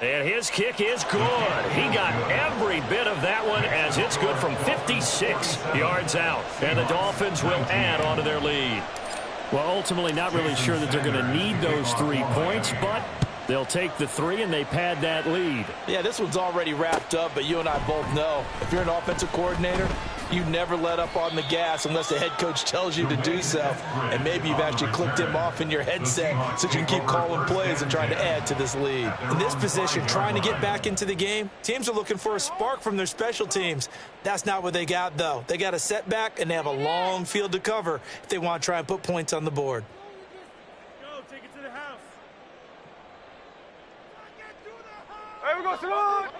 And his kick is good. He got every bit of that one as it's good from 56 yards out. And the Dolphins will add on to their lead. Well, ultimately not really sure that they're going to need those 3 points, but they'll take the 3 and they pad that lead. Yeah, this one's already wrapped up, but you and I both know if you're an offensive coordinator, you never let up on the gas unless the head coach tells you to do so. And maybe you've actually clicked him off in your headset so you can keep calling plays and trying to add to this lead. In this position, trying to get back into the game, teams are looking for a spark from their special teams. That's not what they got, though. They got a setback, and they have a long field to cover if they want to try and put points on the board. Go, take it to the house. Hey, we go, salute.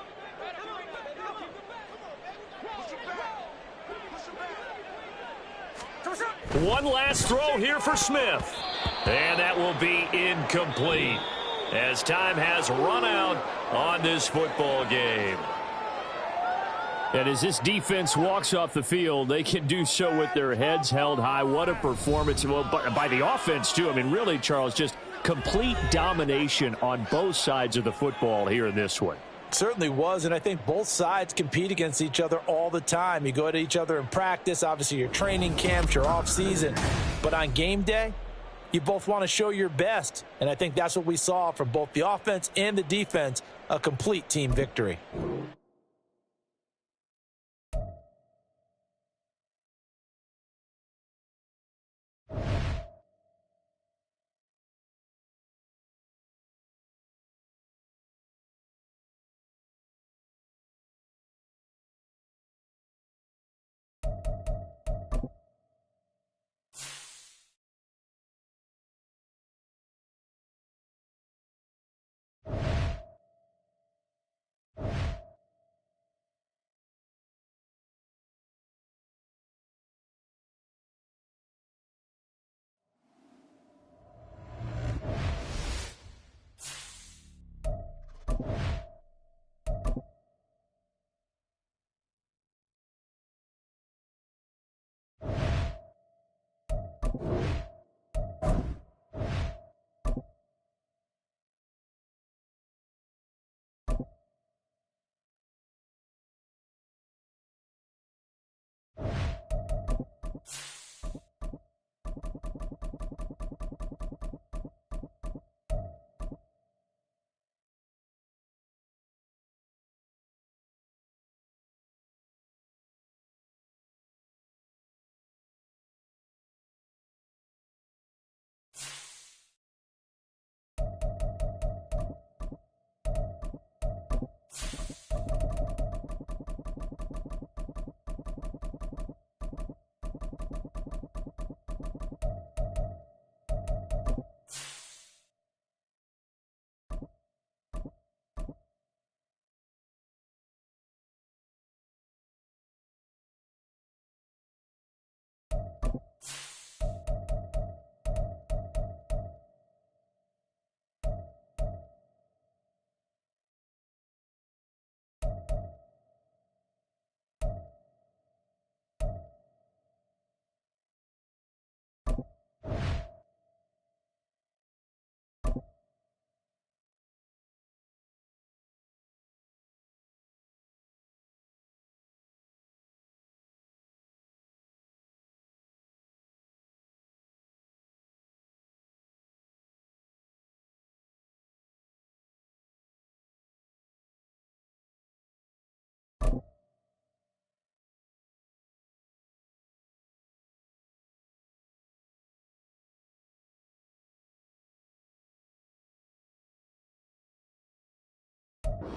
One last throw here for Smith. And that will be incomplete as time has run out on this football game. And as this defense walks off the field, they can do so with their heads held high. What a performance. Well, by the offense, too. I mean, really, Charles, just complete domination on both sides of the football here in this one. Certainly was, and I think both sides compete against each other all the time. You go at each other in practice, obviously your training camps, your off season, but on game day, you both want to show your best, and I think that's what we saw from both the offense and the defense, a complete team victory.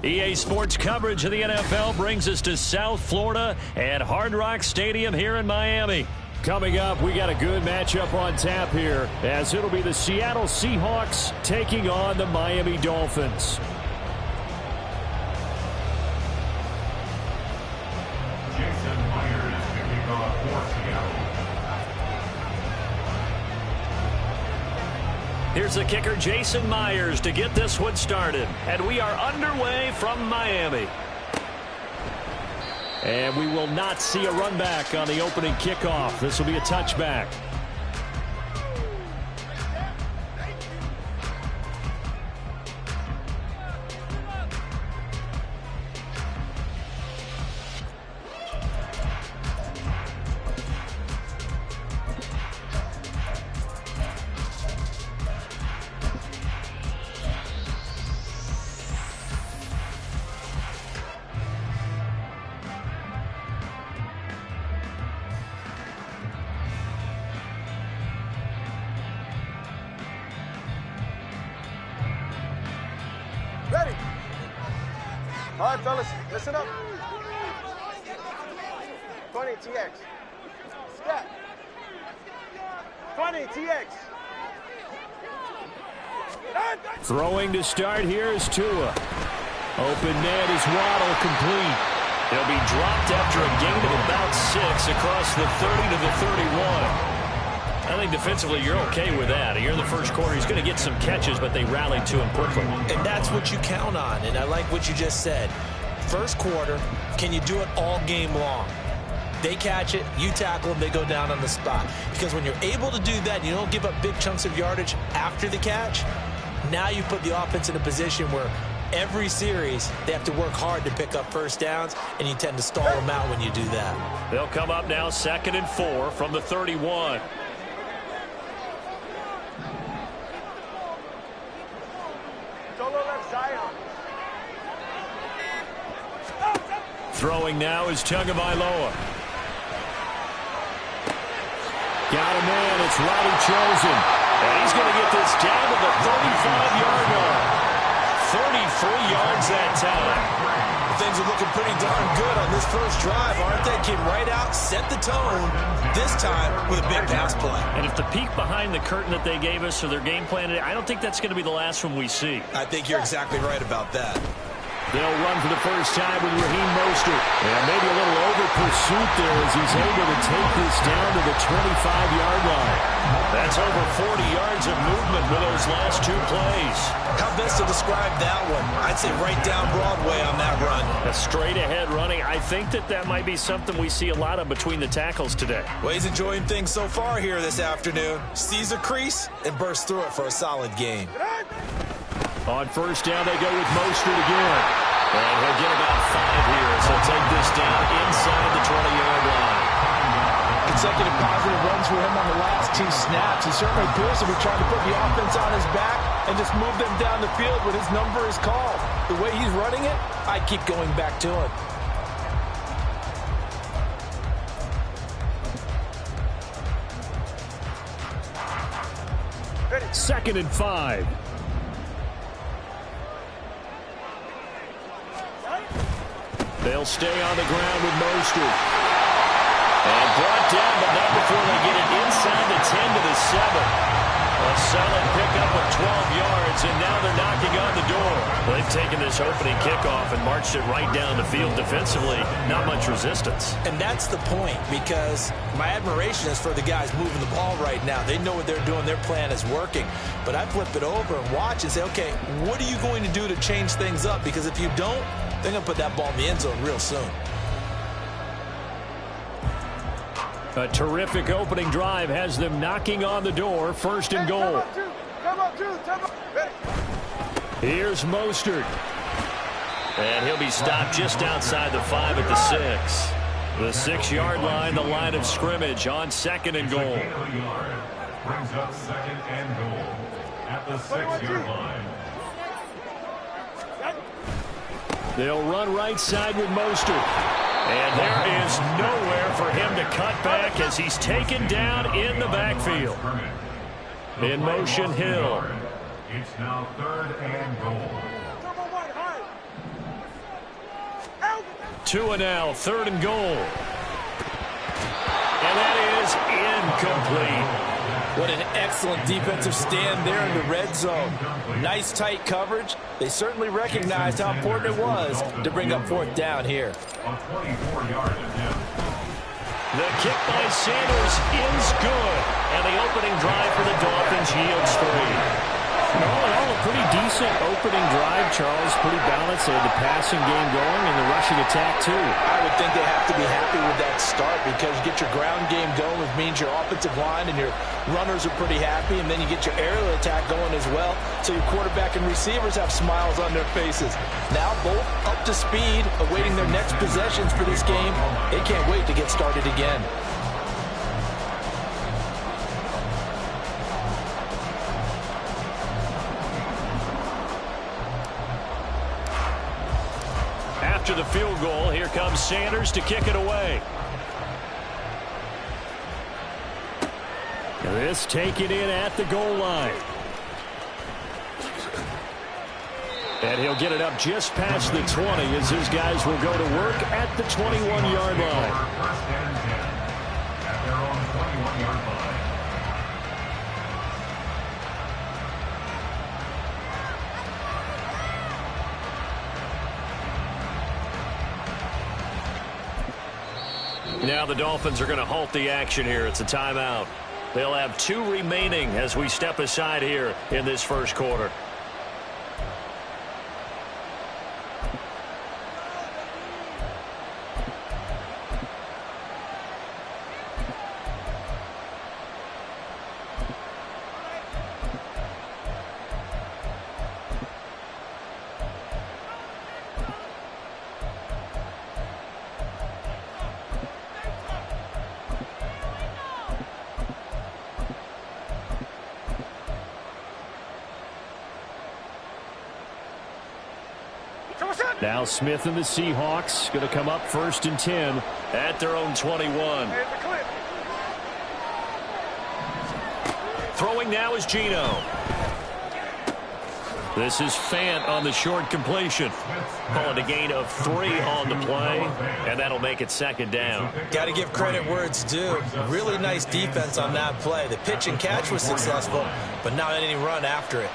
EA Sports coverage of the NFL brings us to South Florida at Hard Rock Stadium here in Miami. Coming up, we got a good matchup on tap here, as it'll be the Seattle Seahawks taking on the Miami Dolphins. Jason Myers kicking off for Seattle. Here's the kicker, Jason Myers, to get this one started. And we are underway from Miami. And we will not see a run back on the opening kickoff. This will be a touchback. All right, fellas, listen up. 20 TX. Step. 20 TX. Throwing to start here is Tua. Open net is Waddle, complete. He'll be dropped after a gain of about 6 across the 30 to the 31. I think defensively you're okay with that. Here in the first quarter, he's going to get some catches, but they rallied to him quickly. And that's what you count on, and I like what you just said. First quarter, can you do it all game long? They catch it, you tackle them, they go down on the spot. Because when you're able to do that, you don't give up big chunks of yardage after the catch, now you put the offense in a position where every series they have to work hard to pick up first downs, and you tend to stall them out when you do that. They'll come up now 2nd and 4 from the 31. Throwing now is Tagovailoa. Got a man. It's Roddy Chosen. And he's going to get this down to the 35-yard line. 33 yards that time. Things are looking pretty darn good on this first drive, aren't they? Came right out, set the tone, this time with a big pass play. And if the peek behind the curtain that they gave us or their game plan, I don't think that's going to be the last one we see. I think you're exactly right about that. They'll run for the first time with Raheem Mostert. And maybe a little over pursuit there as he's able to take this down to the 25-yard line. That's over 40 yards of movement with those last 2 plays. How best to describe that one? I'd say right down Broadway on that run. A straight-ahead running. I think that might be something we see a lot of between the tackles today. Well, he's enjoying things so far here this afternoon. Sees a crease and bursts through it for a solid game. On first down, they go with Mostert again. And he'll get about 5 here, so he'll take this down inside the 20-yard line. Consecutive positive runs for him on the last 2 snaps. He certainly appears to be trying to put the offense on his back and just move them down the field when his number is called. The way he's running it, I keep going back to him. Second and 5. They'll stay on the ground with Mostert. And brought down, but not before they get it inside the 10 to the 7. A solid pickup of 12 yards, and now they're knocking on the door. Well, they've taken this opening kickoff and marched it right down the field defensively. Not much resistance. And that's the point, because my admiration is for the guys moving the ball right now. They know what they're doing. Their plan is working. But I flip it over and watch and say, okay, what are you going to do to change things up? Because if you don't, they're going to put that ball in the end zone real soon. A terrific opening drive has them knocking on the door. First and goal. Here's Mostert. And he'll be stopped just outside the 5 at the 6. The 6-yard line, the line of scrimmage on 2nd and goal. Brings up 2nd and goal at the 6-yard line. They'll run right side with Mostert. And there is nowhere for him to cut back as he's taken down in the backfield. In motion, Hill. It's now 3rd and goal. 2 and now, 3rd and goal. And that is incomplete. What an excellent defensive stand there in the red zone. Nice tight coverage. They certainly recognized how important it was to bring up 4th down here. A 24-yard attempt. The kick by Sanders is good. And the opening drive for the Dolphins yields 3. All in all, a pretty decent opening drive, Charles. Pretty balanced. They had the passing game going and the rushing attack, too. I would think they have to be happy with that start because you get your ground game going, which means your offensive line and your runners are pretty happy, and then you get your aerial attack going as well, so your quarterback and receivers have smiles on their faces. Now both up to speed, awaiting their next possessions for this game. They can't wait to get started again. After the field goal, here comes Sanders to kick it away. This taken in at the goal line. And he'll get it up just past the 20 as his guys will go to work at the 21-yard line. First and 10 at their own 21-yard line. Now the Dolphins are going to halt the action here. It's a timeout. They'll have 2 remaining as we step aside here in this first quarter. Now Smith and the Seahawks going to come up 1st and 10 at their own 21. Throwing now is Geno. This is Fant on the short completion. Call it a gain of 3 on the play, and that'll make it 2nd down. Got to give credit where it's due. Really nice defense on that play. The pitch and catch was successful, but not any run after it.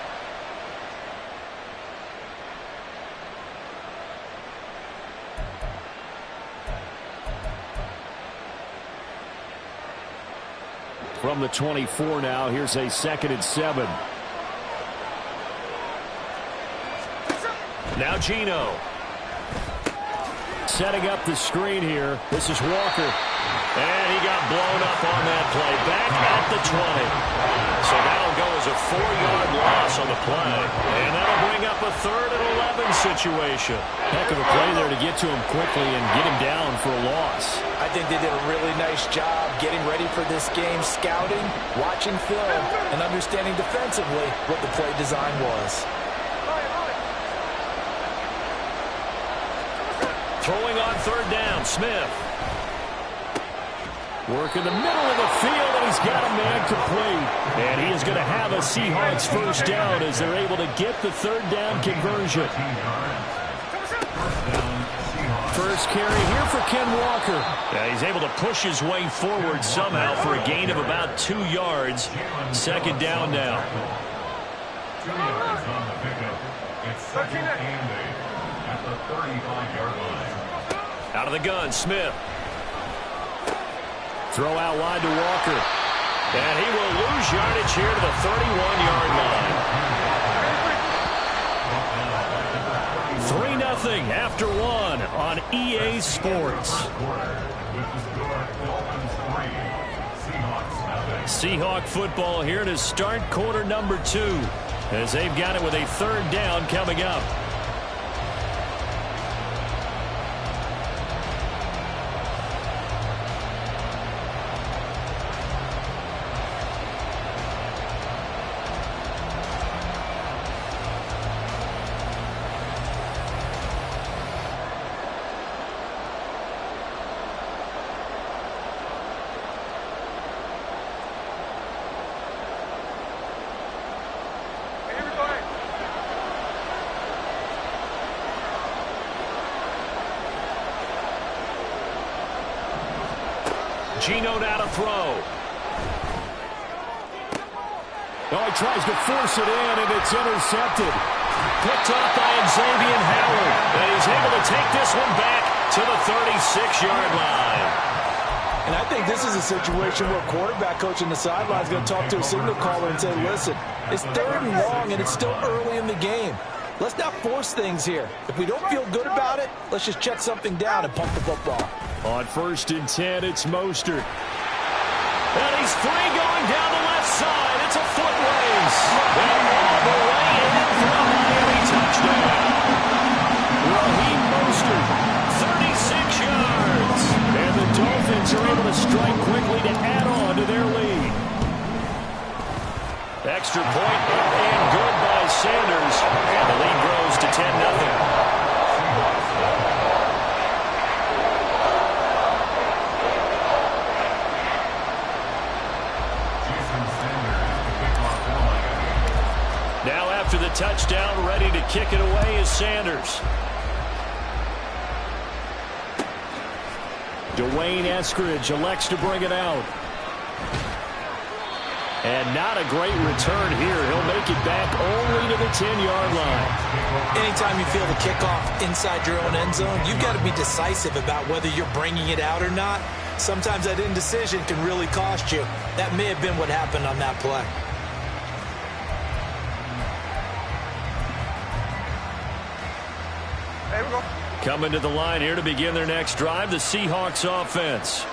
From the 24 now, here's a 2nd and 7. Now Geno. Setting up the screen here. This is Walker. And he got blown up on that play. Back at the 20. So that'll go as a 4-yard loss on the play. And that'll bring up a 3rd and 11 situation. Heck of a play there to get to him quickly and get him down for a loss. I think they did a really nice job getting ready for this game, scouting, watching film, and understanding defensively what the play design was. Throwing on 3rd down, Smith. Work in the middle of the field, and he's got a man complete. And he is going to have a Seahawks 1st down as they're able to get the 3rd down conversion. First carry here for Ken Walker. Yeah, he's able to push his way forward somehow for a gain of about 2 yards. 2nd down now. 2 yards on the pickup. It's 2nd and 8 at the 35-yard line. Out of the gun, Smith. Throw out wide to Walker. And he will lose yardage here to the 31-yard line. 3-0 after 1 on EA Sports. Seahawk football here to start quarter number 2 as they've got it with a 3rd down coming up. Geno now to throw. Oh, he tries to force it in, and it's intercepted. Picked off by Xavier Howard. And he's able to take this one back to the 36-yard line. And I think this is a situation where quarterback coach on the sideline is going to talk to a signal caller and say, listen, it's 3rd and long, and it's still early in the game. Let's not force things here. If we don't feel good about it, let's just check something down and pump the football. On 1st and 10, it's Mostert. And he's free going down the left side. It's a foot race. And all the way in for a Miami touchdown. Raheem Mostert, 36 yards. And the Dolphins are able to strike quickly to add on to their lead. Extra point up and good by Sanders. And the lead grows to 10-0. after the touchdown, ready to kick it away is Sanders. Dwayne Eskridge elects to bring it out. And not a great return here. He'll make it back only to the 10-yard line. Anytime you feel the kickoff inside your own end zone, you've got to be decisive about whether you're bringing it out or not. Sometimes that indecision can really cost you. That may have been what happened on that play. There we go. Coming to the line here to begin their next drive, the Seahawks offense.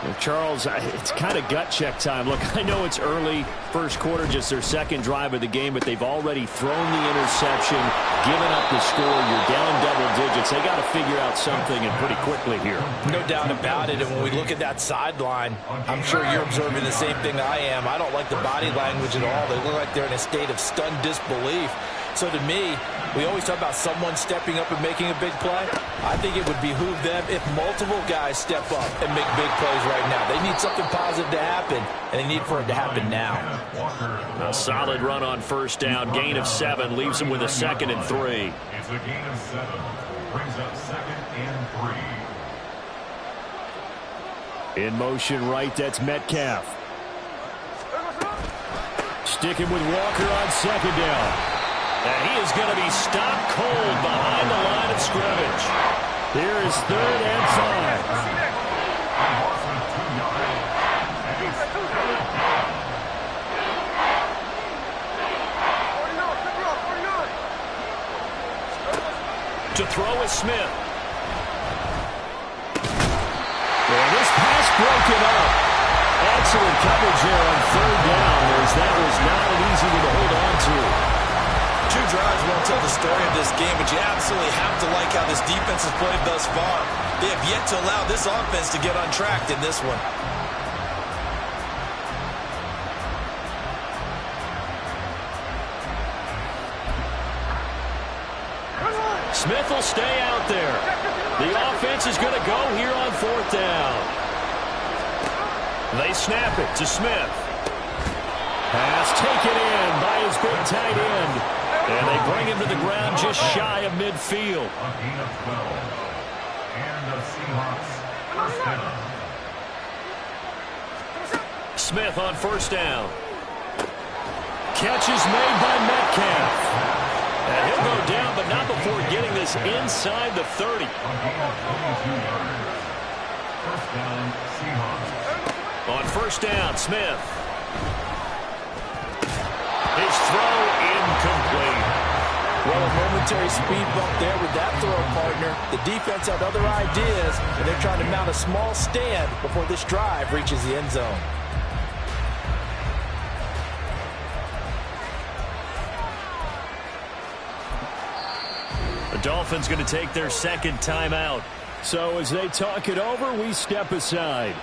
Well, Charles, it's kind of gut check time. Look, I know it's early, first quarter, just their second drive of the game, but they've already thrown the interception, given up the score. You're down double digits. They got to figure out something, and pretty quickly here. No doubt about it. And when we look at that sideline, I'm sure you're observing the same thing I am. I don't like the body language at all. They look like they're in a state of stunned disbelief. So to me, we always talk about someone stepping up and making a big play. I think it would behoove them if multiple guys step up and make big plays right now. They need something positive to happen, and they need for it to happen now. A solid run on first down. Gain of 7 leaves them with a 2nd and 3. It's a gain of 7. Brings up 2nd and 3. In motion right, that's Metcalf. Sticking with Walker on second down. And he is going to be stopped cold behind the line of scrimmage. Here is 3rd and 5. To throw is Smith. And this pass broken up. Excellent coverage there on 3rd down, as that was not an easy one to hold on to. 2 drives won't tell the story of this game, but you absolutely have to like how this defense has played thus far. They have yet to allow this offense to get untracked in this one. Smith will stay out there. The offense is going to go here on 4th down. They snap it to Smith. Pass taken in by his big tight end. And they bring him to the ground just shy of midfield. A gain of 12. And the Seahawks first down. Smith on first down. Catch is made by Metcalf. And he'll go down, but not before getting this inside the 30. A gain of 22 yards. First down, Seahawks. On first down, Smith. His throw incomplete. Well, a momentary speed bump there with that throw, partner. The defense had other ideas, and they're trying to mount a small stand before this drive reaches the end zone. The Dolphins going to take their 2nd timeout. So as they talk it over, we step aside.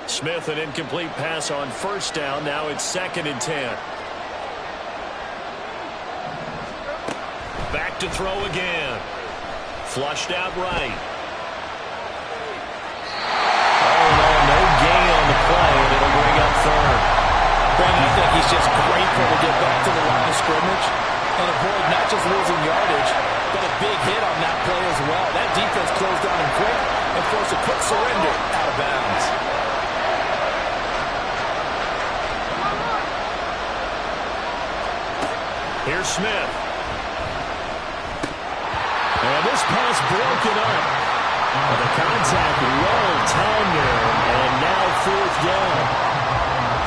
Smith, an incomplete pass on first down. Now it's 2nd and 10. Back to throw again. Flushed out right. Oh, no gain on the play, and it'll bring up 3rd. Brandon, I think he's just grateful to get back to the line of scrimmage and avoid not just losing yardage, but a big hit on that play as well. That defense closed down him quick and forced a quick surrender out of bounds. Here's Smith. And this pass broken up. Well, the contact well timed there, and now 4th down.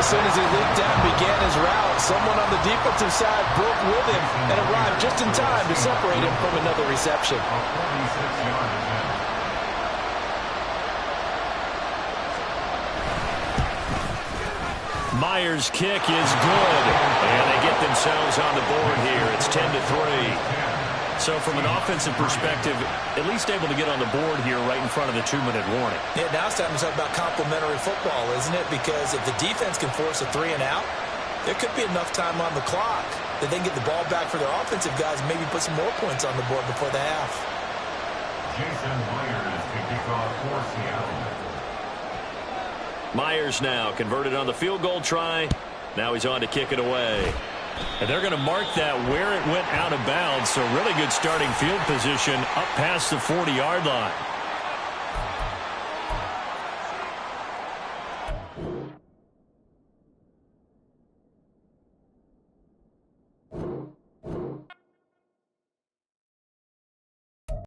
As soon as he leaped down and began his route, someone on the defensive side broke with him and arrived just in time to separate him from another reception. A 46-yard attempt. Myers' kick is good, and they get themselves on the board here. It's 10-3. So from an offensive perspective, at least able to get on the board here right in front of the 2-minute warning. Yeah, now it's time to talk about complementary football, isn't it? Because if the defense can force a 3 and out, There could be enough time on the clock that they can get the ball back for their offensive guys and maybe put some more points on the board before the half. Jason Myers to kick off for Seattle. Myers now converted on the field goal try. Now he's on to kick it away. And they're going to mark that where it went out of bounds. So really good starting field position up past the 40-yard line.